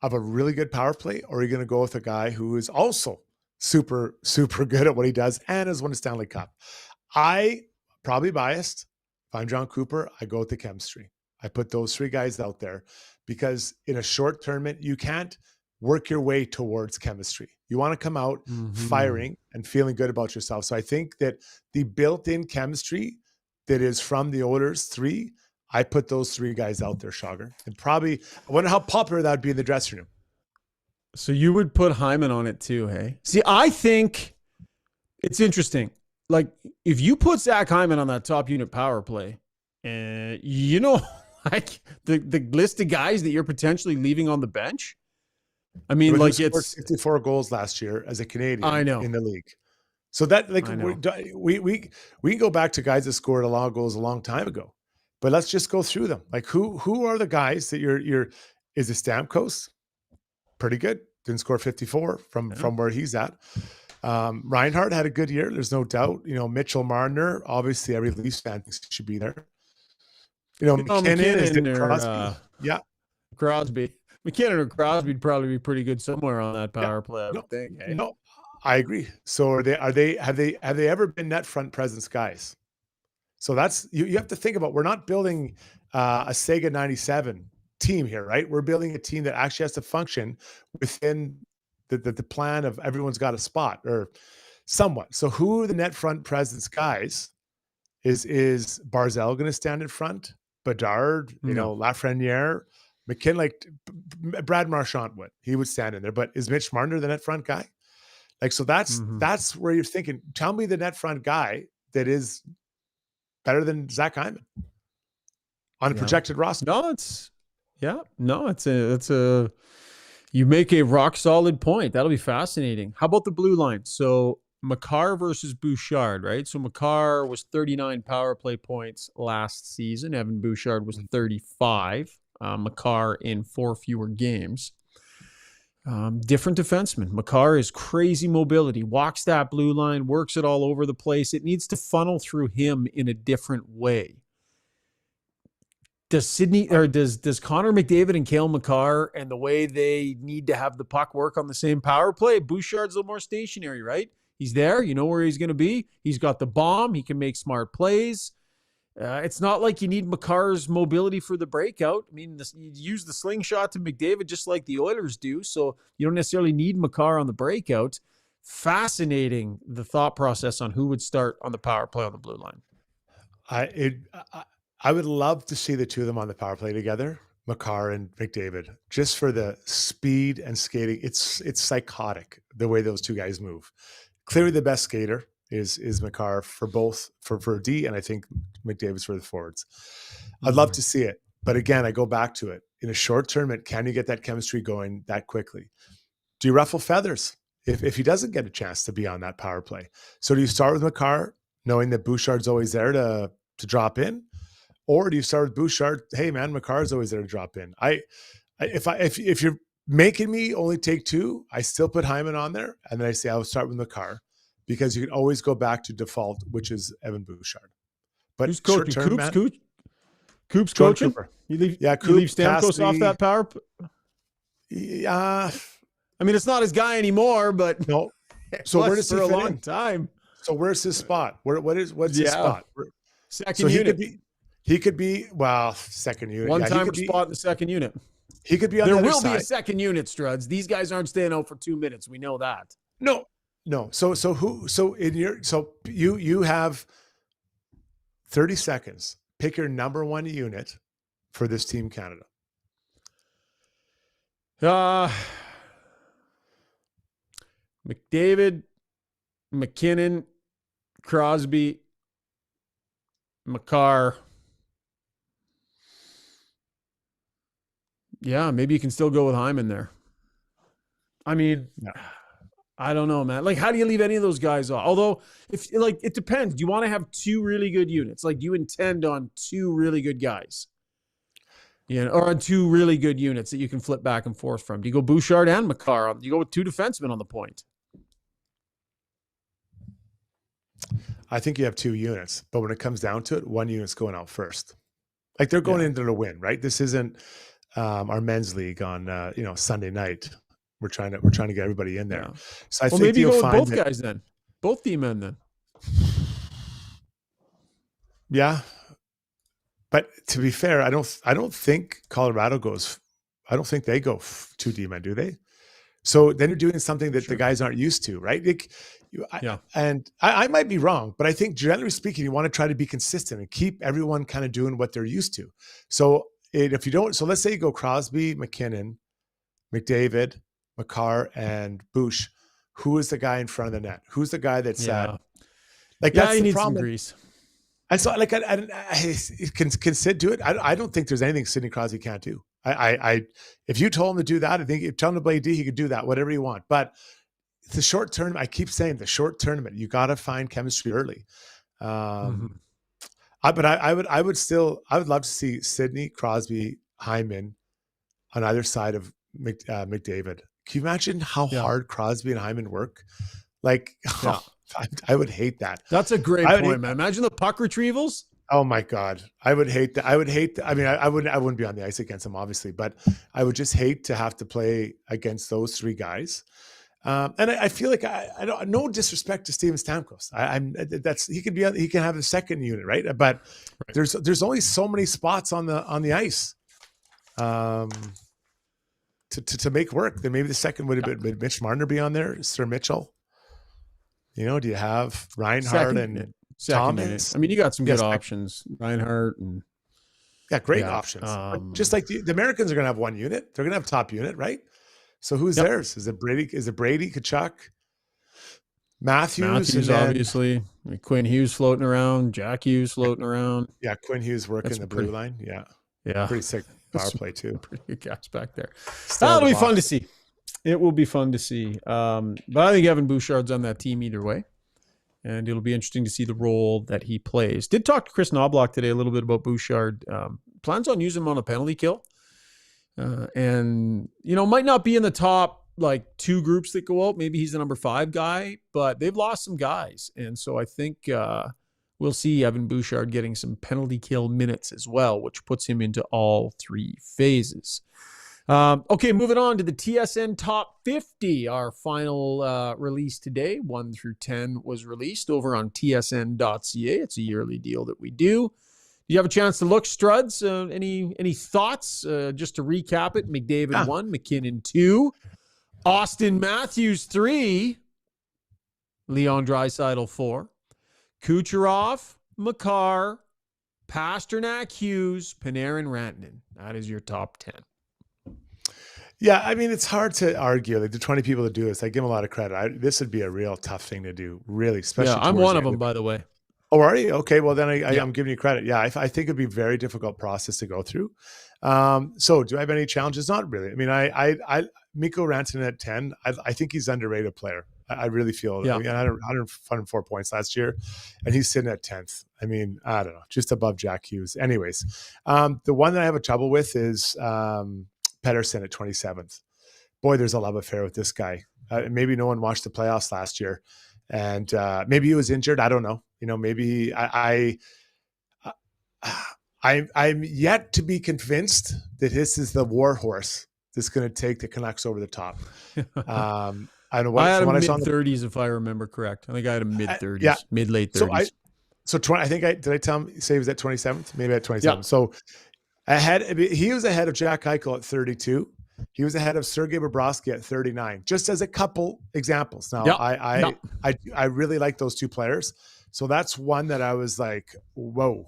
of a really good power play, or are you going to go with a guy who is also super, super good at what he does and has won a Stanley Cup? I probably biased. If I'm John Cooper, I go with the chemistry. I put those three guys out there because in a short tournament, you can't work your way towards chemistry. You want to come out firing and feeling good about yourself. So I think that the built-in chemistry that is from the Oilers three, I put those three guys out there, Schauger. And probably, I wonder how popular that would be in the dressing room. So you would put Hyman on it too, hey? See, I think it's interesting. Like, if you put Zach Hyman on that top unit power play, like the list of guys that you're potentially leaving on the bench, I mean, like, it's 54 goals last year as a Canadian I know. in the league. So that, like, we can go back to guys that scored a lot of goals a long time ago, but let's just go through them. Like, who are the guys that is it Stamkos? Pretty good. Didn't score 54 from where he's at. Reinhardt had a good year. There's no doubt. Mitchell Marner, obviously every Leafs fan thinks he should be there. McKinnon or Crosby. Crosby. McKinnon or Crosby would probably be pretty good somewhere on that power play, I would think. Hey? No, I agree. So have they ever been net front presence guys? So that's, you have to think about, we're not building a Sega 97 team here, right? We're building a team that actually has to function within the plan of everyone's got a spot or somewhat. So who are the net front presence guys? Is Barzal going to stand in front? Bedard, Lafreniere, McKinnon, like Brad Marchand would. He would stand in there. But is Mitch Marner the net front guy? Like, so that's where you're thinking. Tell me the net front guy that is better than Zach Hyman on a projected roster. It's a you make a rock solid point. That'll be fascinating. How about the blue line? So Makar versus Bouchard, right? So Makar was 39 power play points last season. Evan Bouchard was 35. Makar in 4 fewer games. Different defenseman. Makar is crazy mobility, walks that blue line, works it all over the place. It needs to funnel through him in a different way. Does Connor McDavid and Cale Makar and the way they need to have the puck work on the same power play? Bouchard's a little more stationary, right? He's there. You know where he's going to be. He's got the bomb. He can make smart plays. It's not like you need Makar's mobility for the breakout. I mean, you use the slingshot to McDavid just like the Oilers do, so you don't necessarily need Makar on the breakout. Fascinating, the thought process on who would start on the power play on the blue line. I would love to see the two of them on the power play together, Makar and McDavid, just for the speed and skating. It's psychotic the way those two guys move. Clearly the best skater is Makar for both, for D, and I think McDavid's for the forwards. I'd love to see it. But again, I go back to it. In a short tournament, can you get that chemistry going that quickly? Do you ruffle feathers if he doesn't get a chance to be on that power play? So do you start with Makar, knowing that Bouchard's always there to drop in? Or do you start with Bouchard? Hey man, Makar's always there to drop in. If you're making me only take two, I still put Hyman on there, and then I say I would start with Makar because you can always go back to default, which is Evan Bouchard. But who's coaching? Coop's coaching. You leave Stamkos off that power. Yeah, I mean it's not his guy anymore, but no. So where does he for a fit long in? time? So where's his spot? What's his spot? Second unit. He could be second unit. One-timer spot in the second unit. He could be on the other side. There will be a second unit, Struds. These guys aren't staying out for 2 minutes. We know that. No. So you have 30 seconds. Pick your number one unit for this Team Canada. McDavid, McKinnon, Crosby, Makar. Yeah, maybe you can still go with Hyman there. I mean, I don't know, man. Like, how do you leave any of those guys off? Although, if like, it depends. Do you want to have two really good units? Like, do you intend on two really good guys? Or on two really good units that you can flip back and forth from? Do you go Bouchard and Makar? Do you go with two defensemen on the point? I think you have two units, but when it comes down to it, one unit's going out first. Like they're going in there to win, right? This isn't our men's league on Sunday night. We're trying to get everybody in there. Yeah. So I think maybe you'll go with both guys then, both D-men then. Yeah, but to be fair, I don't think Colorado goes. I don't think they go two D-men, do they? So then you're doing something that the guys aren't used to, right? I might be wrong, but I think generally speaking, you want to try to be consistent and keep everyone kind of doing what they're used to. So if you don't, so let's say you go Crosby, McKinnon, McDavid, Makar, and Bush. Who is the guy in front of the net? Who's the guy that's that's the problem. Some grease. And so like can Sid do it? I don't think there's anything Sidney Crosby can't do. If you told him to do that, I think if you tell him to play D, he could do that, whatever you want. But the short tournament, I keep saying the short tournament, you got to find chemistry early. But I would love to see Sidney, Crosby, Hyman on either side of McDavid. Can you imagine how hard Crosby and Hyman work? Like, I would hate that. That's a great point, man. Imagine the puck retrievals. Oh my God. I would hate that. I mean, I wouldn't be on the ice against them, obviously, but I would just hate to have to play against those three guys. And I feel like I don't, no disrespect to Steven Stamkos. He can have the second unit, right? But there's only so many spots on the ice to make work. Then maybe the second would have been Mitch Marner be on there, Sir Mitchell. Do you have Reinhardt and Thomas? I mean, you got some good options, Reinhardt and great options. Just like the Americans are going to have one unit, they're going to have top unit, right? So who's theirs? Is it Brady? Kachuk? Matthews obviously. Quinn Hughes floating around. Jack Hughes floating around. Yeah, Quinn Hughes working the blue line. Yeah, pretty sick power play too. Pretty good guys back there. That'll be fun to see. It will be fun to see. But I think Evan Bouchard's on that team either way. And it'll be interesting to see the role that he plays. Did talk to Chris Knobloch today a little bit about Bouchard. Plans on using him on a penalty kill. And, might not be in the top, two groups that go out. Maybe he's the number 5 guy, but they've lost some guys. And so I think we'll see Evan Bouchard getting some penalty kill minutes as well, which puts him into all 3 phases. Okay, moving on to the TSN Top 50. Our final release today, 1 through 10, was released over on tsn.ca. It's a yearly deal that we do. Do you have a chance to look, Struds? Any thoughts? Just to recap it, McDavid 1, McKinnon 2, Austin Matthews 3, Leon Draisaitl 4, Kucherov, Makar, Pasternak, Hughes, Panarin, Rantanen. That is your top 10. Yeah, I mean, it's hard to argue. Like the 20 people that do this, I give them a lot of credit. This would be a real tough thing to do, really, especially. Yeah, I'm one of them, by the way. Oh, are you? Okay, well, then I'm giving you credit. Yeah, I think it'd be a very difficult process to go through. So do I have any challenges? Not really. I mean, I Mikko Rantanen at 10, I think he's an underrated player. I really feel. Yeah. I mean, 104 points last year, and he's sitting at 10th. I mean, I don't know, just above Jack Hughes. Anyways, the one that I have a trouble with is Pettersson at 27th. Boy, there's a love affair with this guy. Maybe no one watched the playoffs last year, and maybe he was injured. I don't know. Maybe I'm yet to be convinced that this is the war horse that's going to take the Canucks over the top. I don't know what I had a mid-30s, if I remember correct. I think I had a mid-30s, mid-late 30s. Did I tell him, say he was at 27th? Maybe at 27th. Yeah. So he was ahead of Jack Eichel at 32. He was ahead of Sergei Bobrovsky at 39, just as a couple examples. Now, I really like those two players. So that's one that I was like, whoa,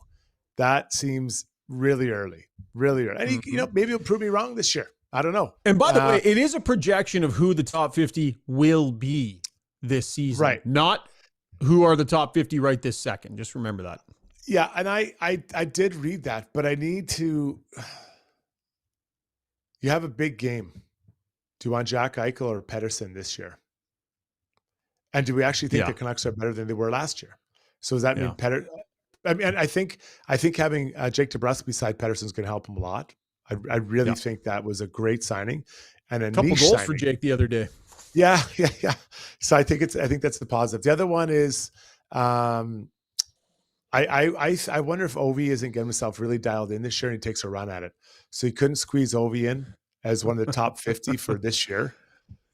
that seems really early. And maybe he'll prove me wrong this year. I don't know. And by the way, it is a projection of who the top 50 will be this season. Right. Not who are the top 50 right this second. Just remember that. Yeah, and I did read that, but I need to. You have a big game. Do you want Jack Eichel or Pettersson this year? And do we actually think Yeah. the Canucks are better than they were last year? So does that mean Yeah. Petter? I mean, I think having Jake DeBrusk beside Pettersson is going to help him a lot. I really think that was a great signing and a Couple niche goals signing. for Jake the other day. Yeah. So I think that's the positive. The other one is, I wonder if Ovi isn't getting himself really dialed in this year and he takes a run at it. So he couldn't squeeze Ovi in as one of the top 50 for this year.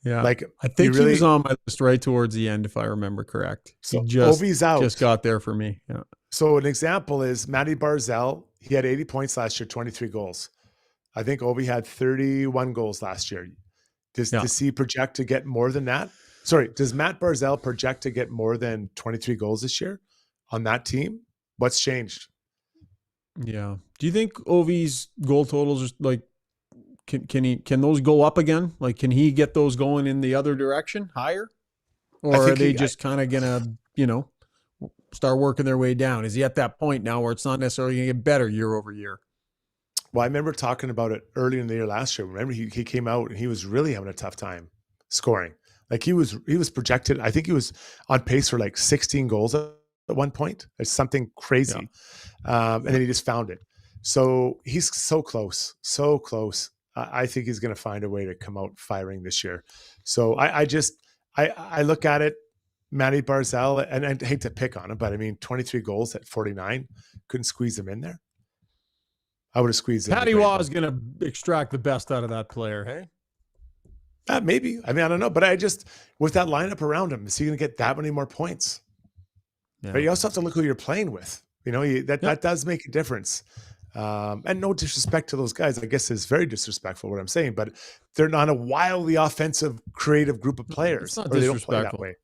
Yeah. Like I think really, he was on my list right towards the end, if I remember correct. So he just, Ovi's out. Just got there for me. Yeah. So an example is Matty Barzal. He had 80 points last year, 23 goals. I think Ovi had 31 goals last year. Does he project to get more than that? Sorry, does Matt Barzal project to get more than 23 goals this year on that team? What's changed? Yeah. Do you think Ovi's goal totals are like, can those go up again? Like, can he get those going in the other direction, higher? Or are they just kind of going to, start working their way down? Is he at that point now where it's not necessarily going to get better year over year? Well, I remember talking about it earlier in the year last year. Remember, he came out and he was really having a tough time scoring. Like he was projected. I think he on pace for like 16 goals at one point. It's something crazy. Yeah. And then he just found it. So he's so close. I think he's going to find a way to come out firing this year. So I look at it, Matty Barzal, and I hate to pick on him, but I mean, 23 goals at 49, couldn't squeeze him in there. I would have squeezed him. Patty Waugh is going to extract the best out of that player, hey? Maybe. I mean, I don't know, but with that lineup around him, is he going to get that many more points? Yeah. But you also have to look who you're playing with. That does make a difference. And no disrespect to those guys. I guess it's very disrespectful what I'm saying, but they're not a wildly offensive, creative group of players. It's not or they don't play disrespectful. that way.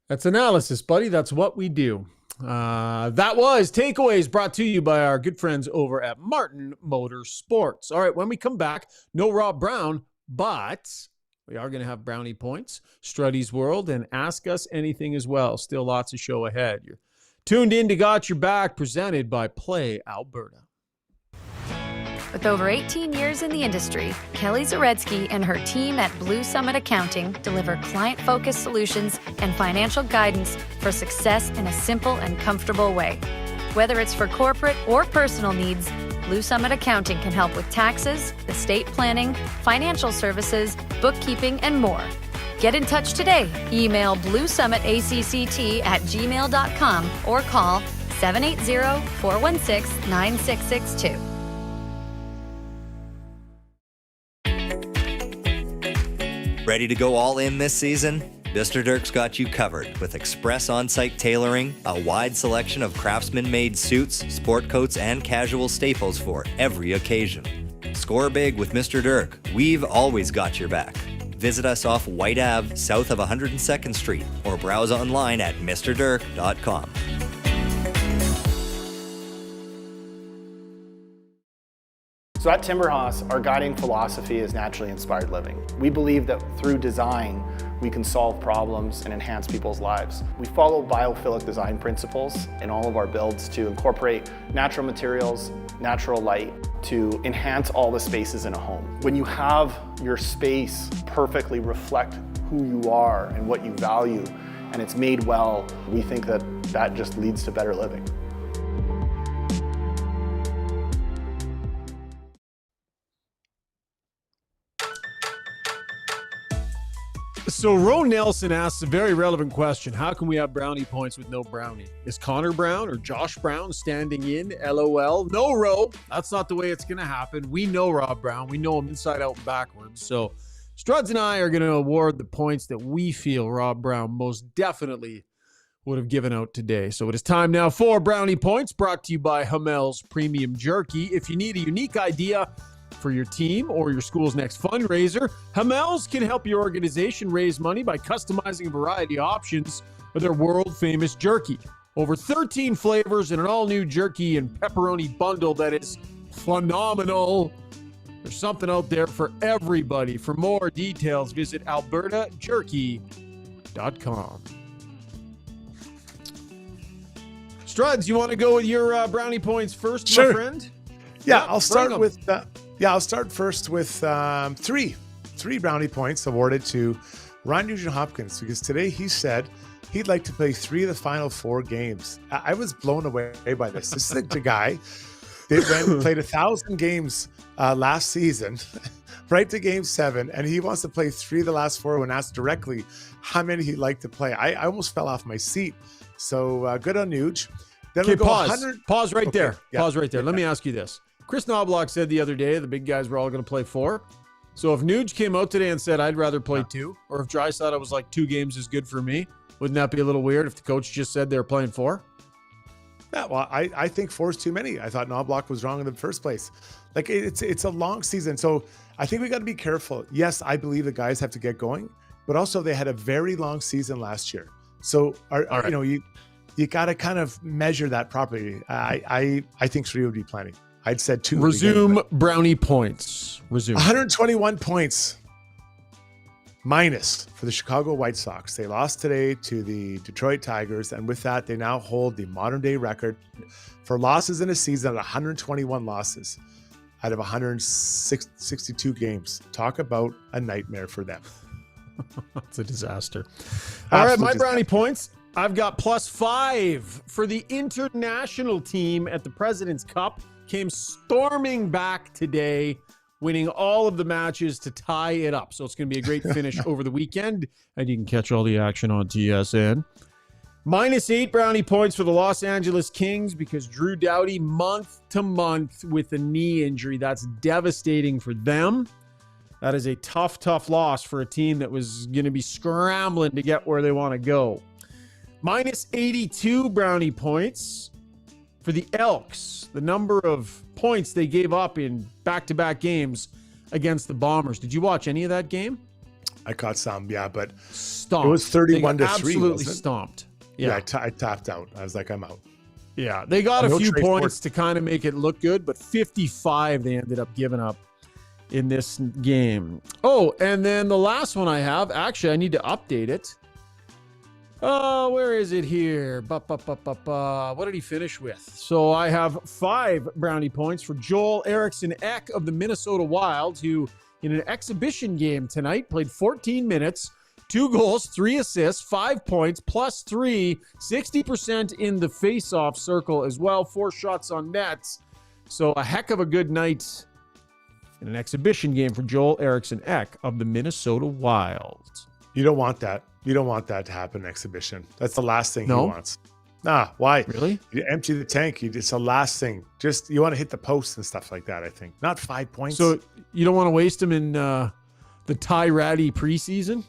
That's analysis, buddy. That's what we do. That was Takeaways brought to you by our good friends over at Martin Motorsports. All right, when we come back, no Rob Brown, but we are going to have brownie points, Struddy's World, and Ask Us Anything as well. Still lots of show ahead. You're tuned in to Got Your Back, presented by Play Alberta. With over 18 years in the industry, Kelly Zaretsky and her team at Blue Summit Accounting deliver client-focused solutions and financial guidance for success in a simple and comfortable way. Whether it's for corporate or personal needs, Blue Summit Accounting can help with taxes, estate planning, financial services, bookkeeping, and more. Get in touch today. Email bluesummitacct@gmail.com or call 780-416-9662. Ready to go all in this season? Mr. Dirk's got you covered with express on-site tailoring, a wide selection of craftsman-made suits, sport coats, and casual staples for every occasion. Score big with Mr. Dirk. We've always got your back. Visit us off White Ave, south of 102nd Street, or browse online at mrdirk.com. So at Timberhouse, our guiding philosophy is naturally inspired living. We believe that through design, we can solve problems and enhance people's lives. We follow biophilic design principles in all of our builds to incorporate natural materials, natural light, to enhance all the spaces in a home. When you have your space perfectly reflect who you are and what you value, and it's made well, we think that that just leads to better living. So Ro Nelson asks a very relevant question. How can we have brownie points with no Brownie? Is Connor Brown or Josh Brown standing in? LOL. No, Ro. That's not the way it's going to happen. We know Rob Brown. We know him inside out and backwards. So Struds and I are going to award the points that we feel Rob Brown most definitely would have given out today. So it is time now for Brownie Points, brought to you by Hamel's Premium Jerky. If you need a unique idea for your team or your school's next fundraiser, Hamel's can help your organization raise money by customizing a variety of options with their world-famous jerky. Over 13 flavors and an all-new jerky and pepperoni bundle that is phenomenal. There's something out there for everybody. For more details, visit albertajerky.com. Struds, you want to go with your brownie points first, Sure. my friend? Yeah, I'll start first with three brownie points awarded to Ryan Nugent-Hopkins, because today he said he'd like to play 3 of the final 4 games. I was blown away by this. This is the guy that played 1,000 games last season, right to game 7, and he wants to play 3 of the last 4 when asked directly how many he'd like to play. I almost fell off my seat. So good on Nuge. Then Okay, we'll go pause. 100. Pause right Okay, there. yeah. Pause right there. Let me ask you this. Chris Knobloch said the other day the big guys were all going to play 4. So if Nuge came out today and said, I'd rather play 2, or if Draisaitl was like 2 games is good for me, wouldn't that be a little weird if the coach just said they were playing 4? Yeah, well, I think 4 is too many. I thought Knobloch was wrong in the first place. Like, it's a long season. So I think we got to be careful. Yes, I believe the guys have to get going, but also they had a very long season last year. So, you know, you got to kind of measure that properly. I think 3 would be plenty. I'd said 2. Resume Brownie points. Resume. 121 points minus for the Chicago White Sox. They lost today to the Detroit Tigers, and with that, they now hold the modern-day record for losses in a season at 121 losses out of 162 games. Talk about a nightmare for them. It's a disaster. All right, my brownie points. I've got +5 for the international team at the President's Cup. Came storming back today, winning all of the matches to tie it up. So it's going to be a great finish over the weekend, and you can catch all the action on TSN. -8 brownie points for the Los Angeles Kings because Drew Doughty month to month with a knee injury. That's devastating for them. That is a tough loss for a team that was going to be scrambling to get where they want to go. -82 brownie points for the Elks, the number of points they gave up in back-to-back games against the Bombers. Did you watch any of that game? I caught some, yeah, but stomped. It was 31 to 3. Absolutely stomped. Yeah, I tapped out. I was like, I'm out. Yeah, they got No a few Trace points to kind of make it look good, but 55 they ended up giving up in this game. Oh, and then the last one I have, actually, I need to update it. Oh, where is it here? What did he finish with? So I have 5 brownie points for Joel Eriksson Ek of the Minnesota Wild, who in an exhibition game tonight played 14 minutes, 2 goals, 3 assists, 5 points, +3, 60% in the face-off circle as well, 4 shots on nets. So a heck of a good night in an exhibition game for Joel Eriksson Ek of the Minnesota Wild. You don't want that. You don't want that to happen in exhibition. That's the last thing he wants. Nah, why? Really? You empty the tank. It's the last thing. Just, you want to hit the post and stuff like that, I think. Not 5 points. So you don't want to waste him in the Ty Ratty preseason?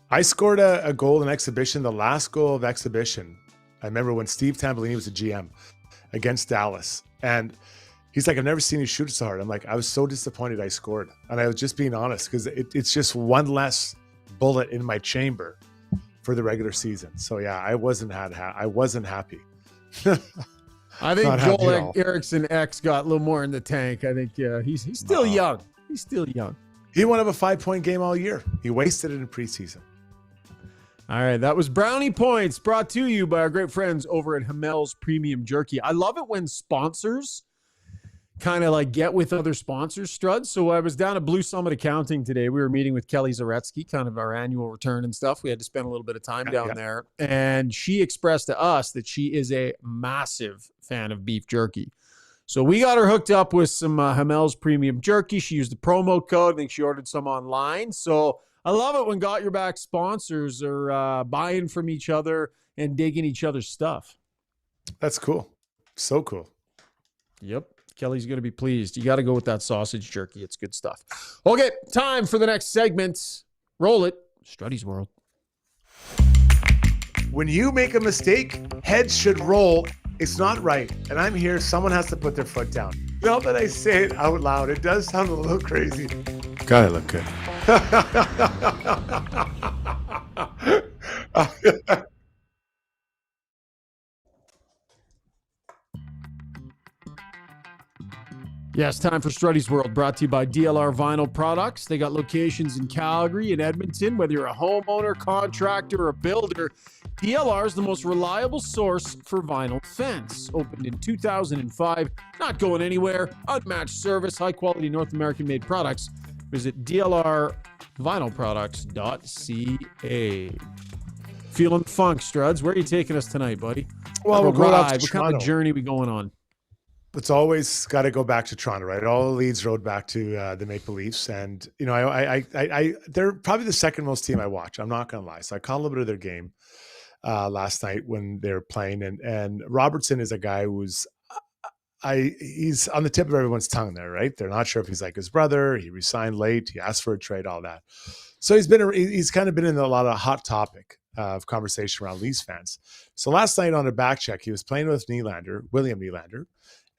I scored a goal in exhibition, the last goal of exhibition. I remember when Steve Tambolini was a GM against Dallas. And he's like, I've never seen you shoot so hard. I'm like, I was so disappointed I scored. And I was just being honest because it's just one less bullet in my chamber for the regular season. So yeah, I wasn't happy. I think Joel Eriksson X got a little more in the tank. I think he's still young. He's still young. He won't have a 5-point game all year. He wasted it in preseason. All right, that was Brownie Points brought to you by our great friends over at Hamel's Premium Jerky. I love it when sponsors kind of like get with other sponsors, Strud. So I was down at Blue Summit Accounting today. We were meeting with Kelly Zaretsky, kind of our annual return and stuff. We had to spend a little bit of time down there. And she expressed to us that she is a massive fan of beef jerky. So we got her hooked up with some Hamel's Premium Jerky. She used the promo code. I think she ordered some online. So I love it when Got Your Back sponsors are buying from each other and digging each other's stuff. That's cool. So cool. Yep. Kelly's going to be pleased. You got to go with that sausage jerky. It's good stuff. Okay, time for the next segment. Roll it. Struddy's World. When you make a mistake, heads should roll. It's not right. And I'm here. Someone has to put their foot down. Now that I say it out loud, it does sound a little crazy. Gotta look good. Yes, time for Struddy's World, brought to you by DLR Vinyl Products. They got locations in Calgary and Edmonton. Whether you're a homeowner, contractor, or builder, DLR is the most reliable source for vinyl fence. Opened in 2005, not going anywhere. Unmatched service, high-quality North American-made products. Visit DLR vinylproducts.ca. Feeling the funk, Struds. Where are you taking us tonight, buddy? Well, we'll go out to What kind of Toronto. a journey we going on? It's always got to go back to Toronto, right? All the leads rode back to the Maple Leafs, and you know, I they're probably the second most team I watch. I'm not gonna lie. So I caught a little bit of their game last night when they were playing, and Robertson is a guy who's he's on the tip of everyone's tongue there, right? They're not sure if he's like his brother. He resigned late. He asked for a trade, all that. So he's kind of been in a lot of hot topic of conversation around Leafs fans. So last night on a back check, he was playing with William Nylander.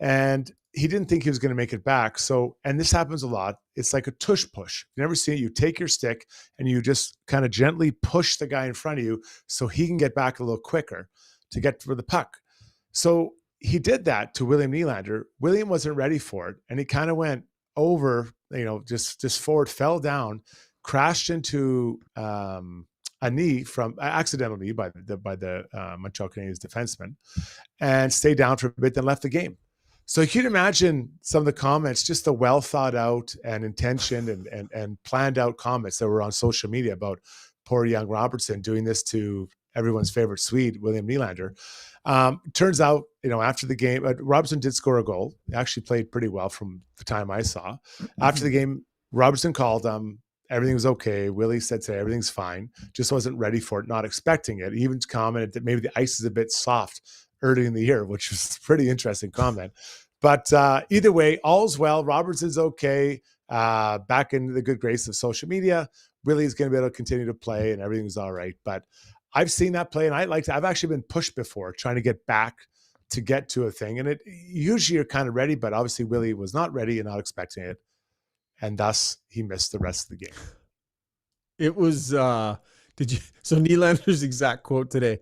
And he didn't think he was going to make it back. So, and this happens a lot. It's like a tush push. You never see it. You take your stick and you just kind of gently push the guy in front of you so he can get back a little quicker to get for the puck. So he did that to William Nylander. William wasn't ready for it. And he kind of went over, just forward, fell down, crashed into a knee accidental knee by the Montreal Canadiens defenseman, and stayed down for a bit, then left the game. So you can imagine some of the comments, just the well thought out and intentioned and planned out comments that were on social media about poor young Robertson doing this to everyone's favorite Swede, William Nylander. Turns out, after the game, Robertson did score a goal. He actually played pretty well from the time I saw. After the game, Robertson called him. Everything was okay. Willie said today everything's fine. Just wasn't ready for it, not expecting it. He even commented that maybe the ice is a bit soft early in the year, which was a pretty interesting comment. But either way, all's well. Robertson's okay. Back into the good grace of social media. Willie's going to be able to continue to play, and everything's all right. But I've seen that play, and I've actually been pushed before trying to get back to get to a thing. And it usually you're kind of ready, but obviously Willie was not ready and not expecting it. And thus he missed the rest of the game. It was, so Nylander's exact quote today,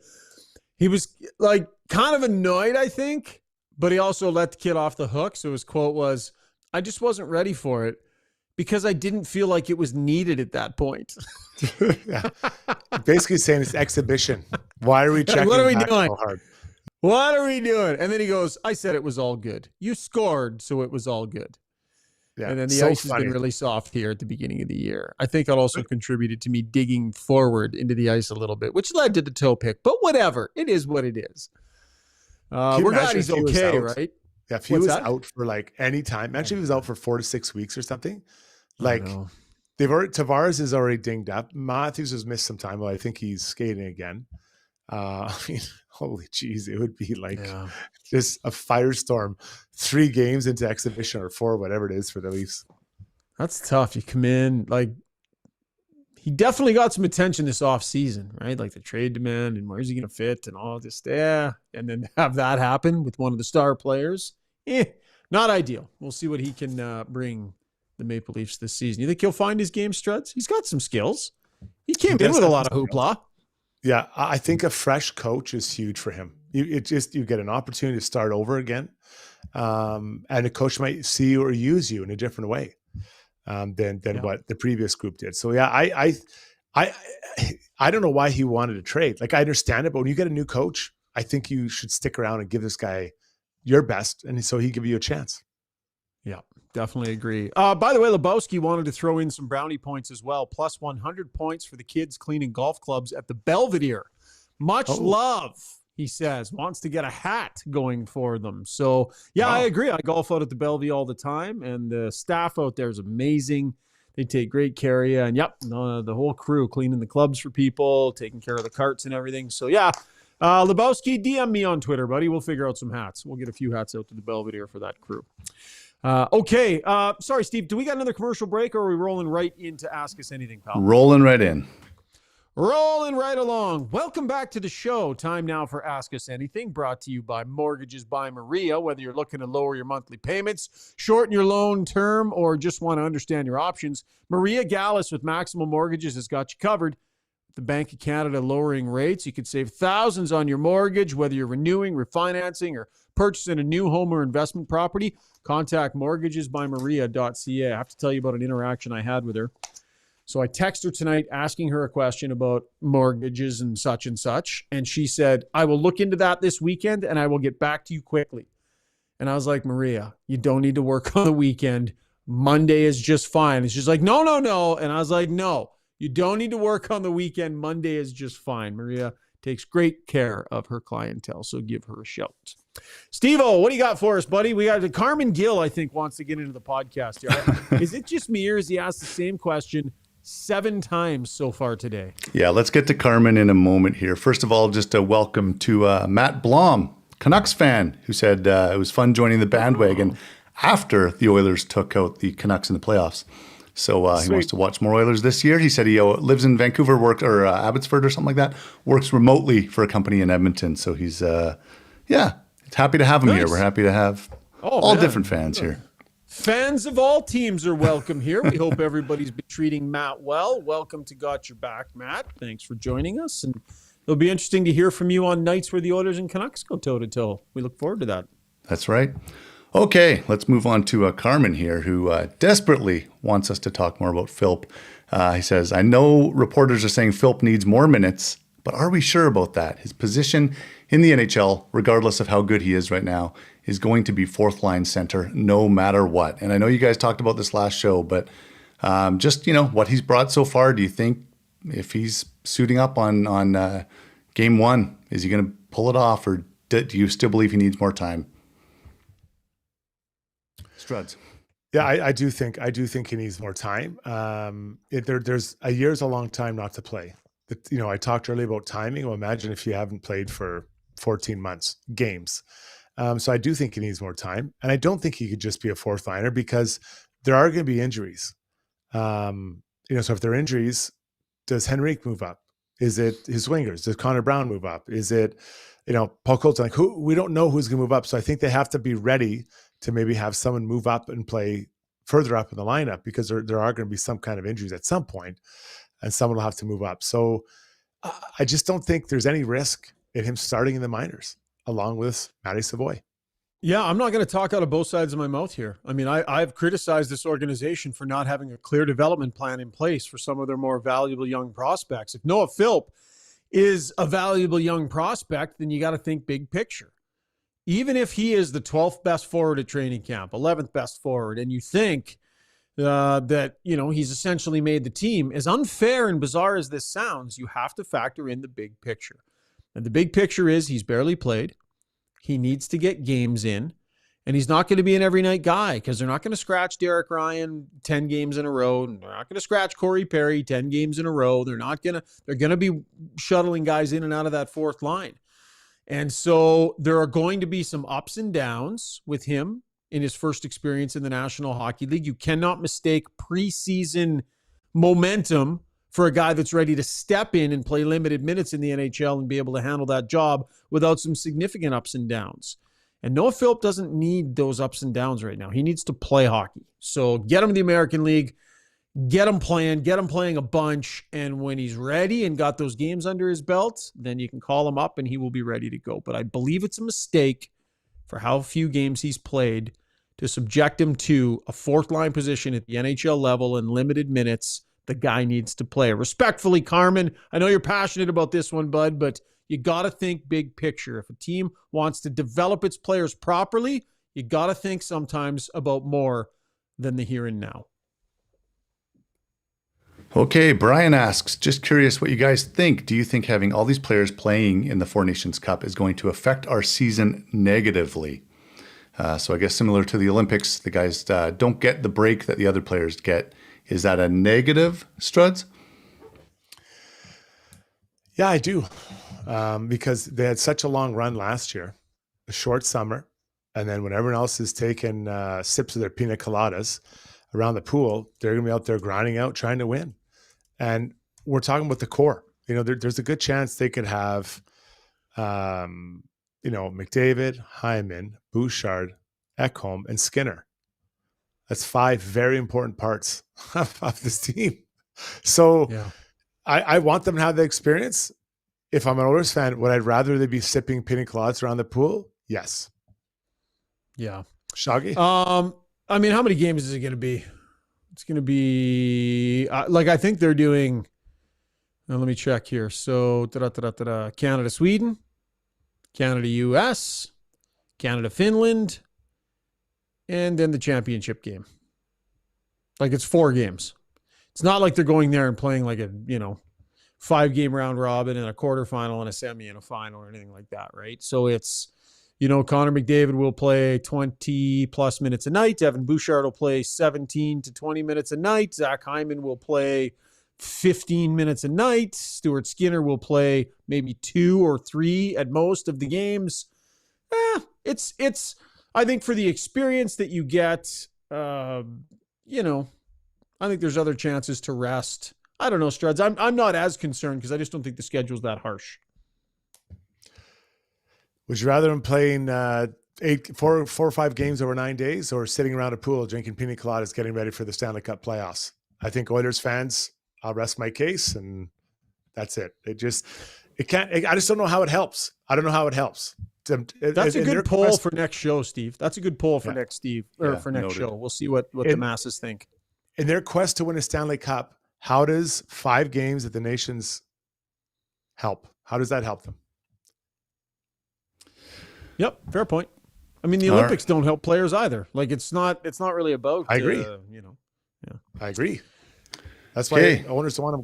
he was like kind of annoyed, I think, but he also let the kid off the hook. So his quote was, I just wasn't ready for it because I didn't feel like it was needed at that point. Yeah. Basically saying it's exhibition. Why are we checking what are we back doing? so hard? What are we doing? And then he goes, I said it was all good. You scored, so it was all good. Yeah, and then the ice has been really soft here at the beginning of the year. I think that also contributed to me digging forward into the ice a little bit, which led to the toe pick. But whatever. It is what it is. We're glad he's okay, right? Yeah, if he was out for like any time, imagine if he was out for 4 to 6 weeks or something. Like Tavares is already dinged up. Matthews has missed some time, but I think he's skating again. I mean, holy jeez, it would be like just a firestorm 3 games into exhibition or 4, whatever it is for the Leafs. That's tough. You come in, like, he definitely got some attention this offseason, right? Like the trade demand and where's he going to fit and all this. Yeah. And then have that happen with one of the star players. Not ideal. We'll see what he can bring the Maple Leafs this season. You think he'll find his game, Struds? He's got some skills. He came in with a lot of hoopla. Yeah, I think a fresh coach is huge for him. You get an opportunity to start over again, and a coach might see or use you in a different way than what the previous group did. So yeah, I don't know why he wanted to trade. Like I understand it, but when you get a new coach, I think you should stick around and give this guy your best, and so he give you a chance. Yeah, definitely agree. By the way, Lebowski wanted to throw in some Brownie points as well. Plus 100 points for the kids cleaning golf clubs at the Belvedere. Much love, he says. Wants to get a hat going for them. So, yeah, I agree. I golf out at the Bellevue all the time, and the staff out there is amazing. They take great care of you. And, the whole crew cleaning the clubs for people, taking care of the carts and everything. So, yeah. Lebowski, DM me on Twitter, buddy. We'll figure out some hats. We'll get a few hats out to the Belvedere for that crew. Okay. Sorry, Steve. Do we got another commercial break, or are we rolling right into Ask Us Anything, pal? Rolling right in. Rolling right along. Welcome back to the show. Time now for Ask Us Anything, brought to you by Mortgages by Maria. Whether you're looking to lower your monthly payments, shorten your loan term, or just want to understand your options, Maria Gallus with Maximal Mortgages has got you covered. The Bank of Canada lowering rates, you could save thousands on your mortgage, whether you're renewing, refinancing, or purchasing a new home or investment property. Contact mortgagesbymaria.ca. I have to tell you about an interaction I had with her. So I text her tonight asking her a question about mortgages and such. And she said, I will look into that this weekend and I will get back to you quickly. And I was like, Maria, you don't need to work on the weekend. Monday is just fine. It's just like, no. And I was like, no, you don't need to work on the weekend. Monday is just fine. Maria takes great care of her clientele, so give her a shout. Steve-O, what do you got for us, buddy? We got Carmen Gill, I think, wants to get into the podcast here. Is it just me, or has he asked the same question 7 times so far today? Yeah, let's get to Carmen in a moment here. First of all, just a welcome to Matt Blom, Canucks fan, who said it was fun joining the bandwagon after the Oilers took out the Canucks in the playoffs. So he wants to watch more Oilers this year. He said he lives in Vancouver, Abbotsford or something like that, works remotely for a company in Edmonton. So he's, it's happy to have him here. We're happy to have all different fans here. Fans of all teams are welcome here. We hope everybody's been treating Matt well. Welcome to Got Your Back, Matt. Thanks for joining us. And it'll be interesting to hear from you on nights where the Oilers and Canucks go toe-to-toe. We look forward to that. That's right. Okay, let's move on to Carmen here, who desperately wants us to talk more about Philp. He says, I know reporters are saying Philp needs more minutes, but are we sure about that? His position in the NHL, regardless of how good he is right now, is going to be fourth line center no matter what. And I know you guys talked about this last show, but just, what he's brought so far, do you think if he's suiting up on game 1, is he going to pull it off, or do you still believe he needs more time? Struds. Yeah, I do think he needs more time. There's a year's a long time not to play. I talked earlier about timing. Well, imagine if you haven't played for 14 months games. So I do think he needs more time, and I don't think he could just be a fourth liner because there are going to be injuries. So if there are injuries, does Henrique move up? Is it his wingers? Does Connor Brown move up? Is it, Paul Colton? We don't know who's going to move up. So I think they have to be ready to maybe have someone move up and play further up in the lineup, because there are going to be some kind of injuries at some point, and someone will have to move up. So I just don't think there's any risk in him starting in the minors along with Matty Savoy. Yeah, I'm not going to talk out of both sides of my mouth here. I mean, I've criticized this organization for not having a clear development plan in place for some of their more valuable young prospects. If Noah Philp is a valuable young prospect, then you got to think big picture. Even if he is the 12th best forward at training camp, 11th best forward, and you think that, he's essentially made the team, as unfair and bizarre as this sounds, you have to factor in the big picture. And the big picture is he's barely played. He needs to get games in, and he's not going to be an every night guy, because they're not going to scratch Derek Ryan 10 games in a row. And they're not going to scratch Corey Perry 10 games in a row. They're going to be shuttling guys in and out of that fourth line. And so there are going to be some ups and downs with him in his first experience in the National Hockey League. You cannot mistake preseason momentum for a guy that's ready to step in and play limited minutes in the NHL and be able to handle that job without some significant ups and downs. And Noah Philp doesn't need those ups and downs right now. He needs to play hockey. So get him in the American League, get him playing a bunch, and when he's ready and got those games under his belt, then you can call him up and he will be ready to go. But I believe it's a mistake for how few games he's played to subject him to a fourth line position at the NHL level and limited minutes. The guy needs to play. Respectfully, Carmen, I know you're passionate about this one, bud, but you got to think big picture. If a team wants to develop its players properly, you got to think sometimes about more than the here and now. Okay, Brian asks, just curious what you guys think. Do you think having all these players playing in the Four Nations Cup is going to affect our season negatively? So I guess similar to the Olympics, the guys don't get the break that the other players get. Is that a negative, Struds? Yeah, I do. Because they had such a long run last year, a short summer, and then when everyone else is taking sips of their pina coladas around the pool, they're going to be out there grinding out, trying to win. And we're talking about the core. There's a good chance they could have, McDavid, Hyman, Bouchard, Ekholm, and Skinner. That's 5 very important parts of this team. So yeah. I want them to have the experience. If I'm an Oilers fan, would I rather they be sipping pina coladas around the pool? Yes. Yeah. Shaggy? How many games is it going to be? It's going to be, I think they're doing, let me check here. So, Canada, Sweden, Canada, US, Canada, Finland, and then the championship game. Like it's 4 games. It's not like they're going there and playing like a, 5-game round robin and a quarterfinal and a semi and a final or anything like that, right? So it's, Connor McDavid will play 20 plus minutes a night. Evan Bouchard will play 17 to 20 minutes a night. Zach Hyman will play 15 minutes a night. Stuart Skinner will play maybe 2 or 3 at most of the games. It's I think for the experience that you get, I think there's other chances to rest. I don't know, Struds. I'm not as concerned because I just don't think the schedule's that harsh. Would you rather them playing 4 or 5 games over 9 days, or sitting around a pool drinking pina coladas getting ready for the Stanley Cup playoffs? I think Oilers fans, I'll rest my case, and that's it. I just don't know how it helps. I don't know how it helps. That's a good poll for next show, Steve. That's a good poll for next show. We'll see what the masses think. In their quest to win a Stanley Cup, how does 5 games at the Nations help? How does that help them? Yep, fair point. I mean, the Olympics don't help players either. Like it's not really about. I agree. I agree. That's why owners don't want them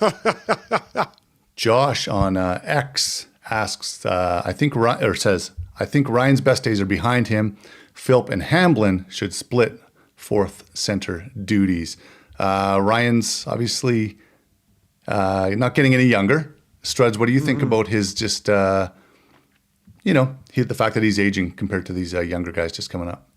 going. Josh on X asks, I think Ryan's best days are behind him. Philp and Hamblin should split 4th center duties. Ryan's obviously not getting any younger. Struds, what do you think about his just, the fact that he's aging compared to these younger guys just coming up?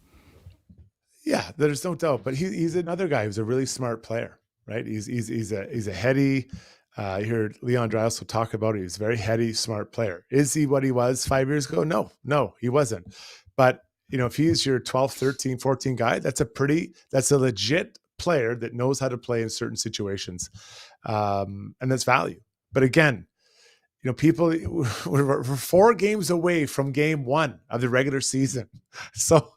Yeah, there's no doubt. But he's another guy who's a really smart player, right? He's a heady. You heard Leon Draisaitl talk about it. He's a very heady, smart player. Is he what he was 5 years ago? No, he wasn't. But if he's your 12, 13, 14 guy, that's a legit player that knows how to play in certain situations, and that's value. But again, people we're 4 games away from game 1 of the regular season, so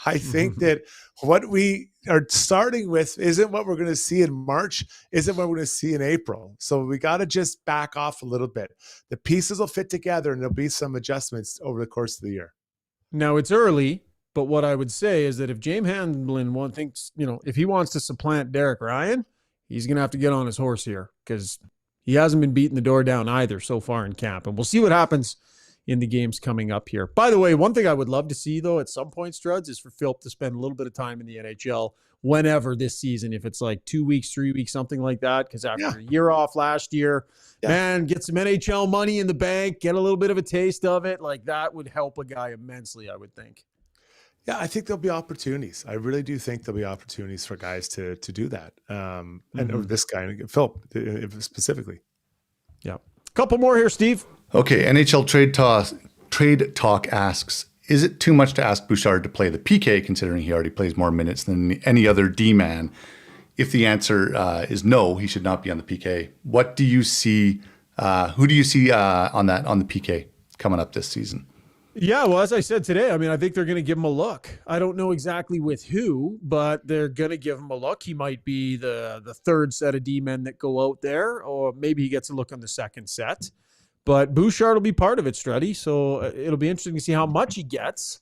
I think that what we are starting with isn't what we're going to see in March, isn't what we're going to see in April. So we got to just back off a little bit. The pieces will fit together, and there'll be some adjustments over the course of the year. Now it's early, but what I would say is that if James Hamblin thinks, if he wants to supplant Derek Ryan, he's going to have to get on his horse here because he hasn't been beating the door down either so far in camp. And we'll see what happens in the games coming up here. By the way, one thing I would love to see, though, at some point, Struds, is for Philp to spend a little bit of time in the NHL whenever this season, if it's like 2 weeks, 3 weeks, something like that. Because after a year off last year, man, get some NHL money in the bank, get a little bit of a taste of it. Like that would help a guy immensely, I would think. Yeah, I think there'll be opportunities. I really do think there'll be opportunities for guys to do that. And this guy, Philp, specifically. Yeah. A couple more here, Steve. Okay, NHL Trade Talk asks, is it too much to ask Bouchard to play the PK considering he already plays more minutes than any other D-man? If the answer is no, he should not be on the PK. What do you see, who do you see on the PK coming up this season? Yeah, well, as I said today, I mean, I think they're going to give him a look. I don't know exactly with who, but they're going to give him a look. He might be the third set of D-men that go out there, or maybe he gets a look on the second set. But Bouchard will be part of it, Struddy, so it'll be interesting to see how much he gets.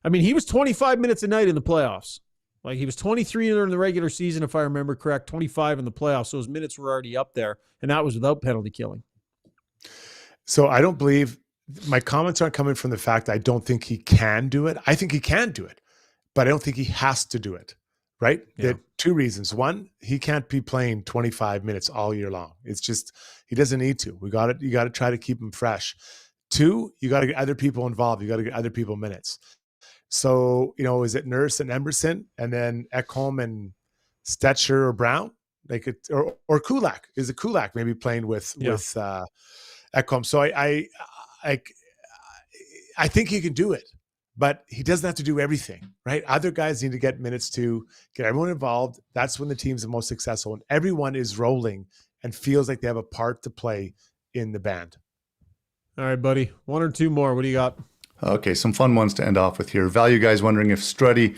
I mean, he was 25 minutes a night in the playoffs. Like, he was 23 in the regular season, if I remember correct, 25 in the playoffs, so his minutes were already up there, and that was without penalty killing. So I don't believe – my comments aren't coming from the fact that I don't think he can do it. I think he can do it, but I don't think he has to do it, right? Yeah. There are 2 reasons. One, he can't be playing 25 minutes all year long. It's just he doesn't need to. You got to try to keep him fresh. 2, you got to get other people involved. You got to get other people minutes. So, is it Nurse and Emerson and then Ekholm and Stetcher or Brown? They could, or Kulak. Is it Kulak maybe playing with Ekholm? So I think he can do it, but he doesn't have to do everything, right? Other guys need to get minutes to get everyone involved. That's when the team's the most successful, and everyone is rolling and feels like they have a part to play in the band. All right, buddy. 1 or 2 more. What do you got? Okay, some fun ones to end off with here. Value guys wondering if Struddy,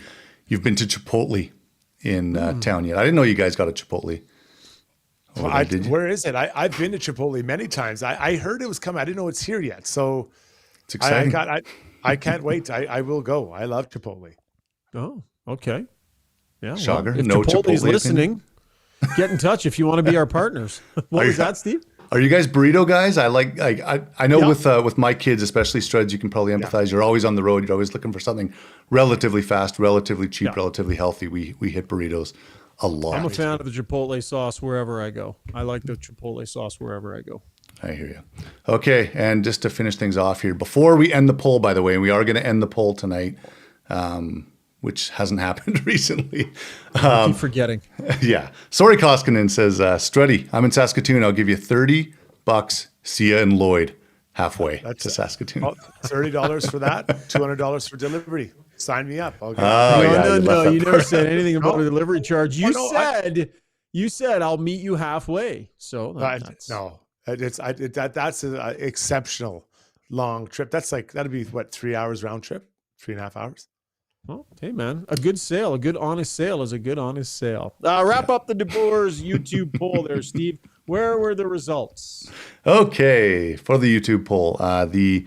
you've been to Chipotle in town yet. I didn't know you guys got a Chipotle. Where is it? I've been to Chipotle many times. I heard it was coming. I didn't know it's here yet. So it's exciting. I can't wait. I will go. I love Chipotle. Oh, okay. Yeah, Sugar, if no Chipotle's Chipotle listening, get in touch if you want to be our partners. What was that, Steve? Are you guys burrito guys? I know with my kids, especially Struds, you can probably empathize. You're always on the road. You're always looking for something relatively fast, relatively cheap, relatively healthy. We hit burritos a lot. I'm a fan of the Chipotle sauce wherever I go. I like the Chipotle sauce wherever I go. I hear you. Okay, and just to finish things off here, before we end the poll, by the way, and we are going to end the poll tonight, which hasn't happened recently. I keep forgetting. Yeah. Sorry, Koskinen says, Struddy, I'm in Saskatoon. I'll give you $30. See ya in Lloyd, halfway to Saskatoon. $30 for that, $200 for delivery. Sign me up. I'll No, you never said anything about a delivery charge. You said I'll meet you halfway. So that's that's an exceptional long trip. That'd be what, 3 hours round trip, 3.5 hours. Well, hey man, a good sale, a good honest sale is a good honest sale. Wrap up the DeBoers YouTube poll there, Steve. Where were the results? Okay, for the YouTube poll, sorry,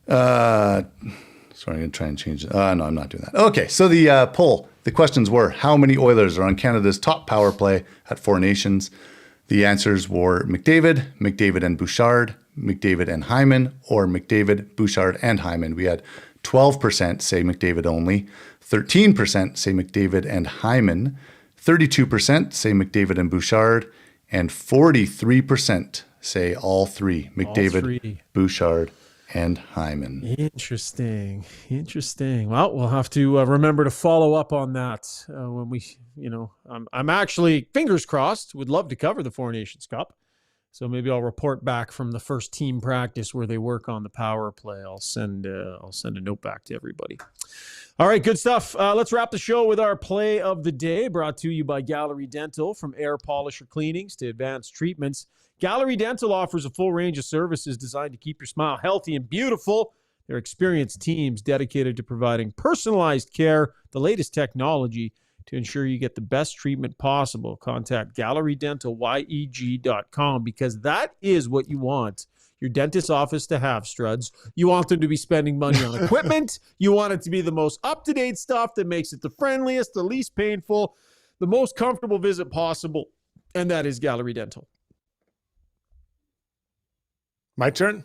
I'm going to try and change it. No, I'm not doing that. Okay, so the poll, the questions were, how many Oilers are on Canada's top power play at Four Nations? The answers were McDavid and Bouchard, McDavid and Hyman, or McDavid, Bouchard, and Hyman. We had 12% say McDavid only, 13% say McDavid and Hyman, 32% say McDavid and Bouchard, and 43% say all three, McDavid, Bouchard, and Hyman. Interesting. Well, we'll have to remember to follow up on that when we, I'm actually, fingers crossed, would love to cover the Four Nations Cup. So maybe I'll report back from the first team practice where they work on the power play. I'll send a note back to everybody. All right, good stuff. Let's wrap the show with our play of the day, brought to you by Gallery Dental. From air polisher cleanings to advanced treatments, Gallery Dental offers a full range of services designed to keep your smile healthy and beautiful. Their experienced teams dedicated to providing personalized care, the latest technology, to ensure you get the best treatment possible. Contact gallerydentalYEG.com, because that is what you want your dentist's office to have, Struds. You want them to be spending money on equipment. You want it to be the most up-to-date stuff that makes it the friendliest, the least painful, the most comfortable visit possible. And that is Gallery Dental. My turn?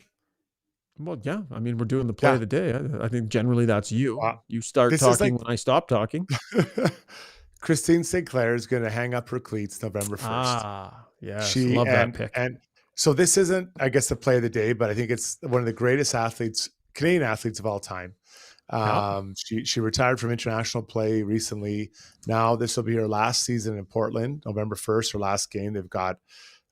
Well, yeah. I mean, we're doing the play of the day. I think generally that's you. You start talking when I stop talking. Christine Sinclair is going to hang up her cleats November 1st. Yes. Love that pick. And so this isn't, I guess, the play of the day, but I think it's one of the greatest athletes, Canadian athletes of all time. She retired from international play recently. Now this will be her last season in Portland, November 1st, her last game. They've got,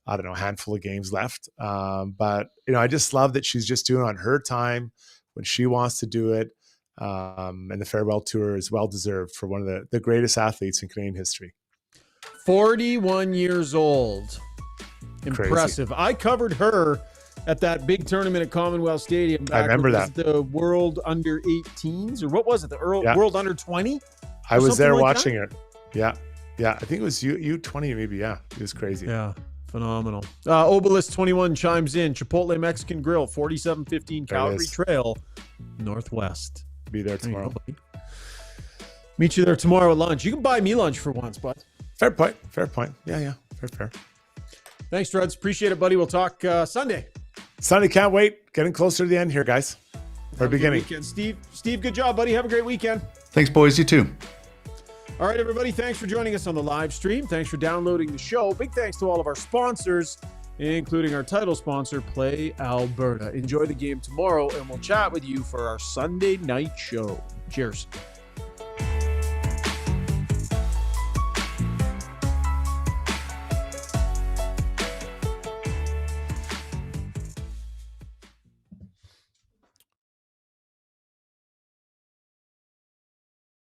I don't know, a handful of games left. But, I just love that she's just doing it on her time when she wants to do it. And the farewell tour is well-deserved for one of the greatest athletes in Canadian history. 41 years old. Impressive. Crazy. I covered her at that big tournament at Commonwealth Stadium. Back, I remember that. The World Under 18s, or what was it? The World Under 20? I was there watching it. Yeah. I think it was U20 maybe. Yeah. It was crazy. Yeah. Phenomenal. Obelisk 21 chimes in. Chipotle Mexican Grill, 4715 Calgary Trail, Northwest. Be there tomorrow. Meet you there tomorrow at lunch. You can buy me lunch for once, bud. Fair point. Yeah. Fair. Thanks, Druds. Appreciate it, buddy. We'll talk Sunday. Sunday, can't wait. Getting closer to the end here, guys. Or beginning. Steve, good job, buddy. Have a great weekend. Thanks, boys. You too. All right, everybody. Thanks for joining us on the live stream. Thanks for downloading the show. Big thanks to all of our sponsors, including our title sponsor, Play Alberta. Enjoy the game tomorrow, and we'll chat with you for our Sunday night show. Cheers.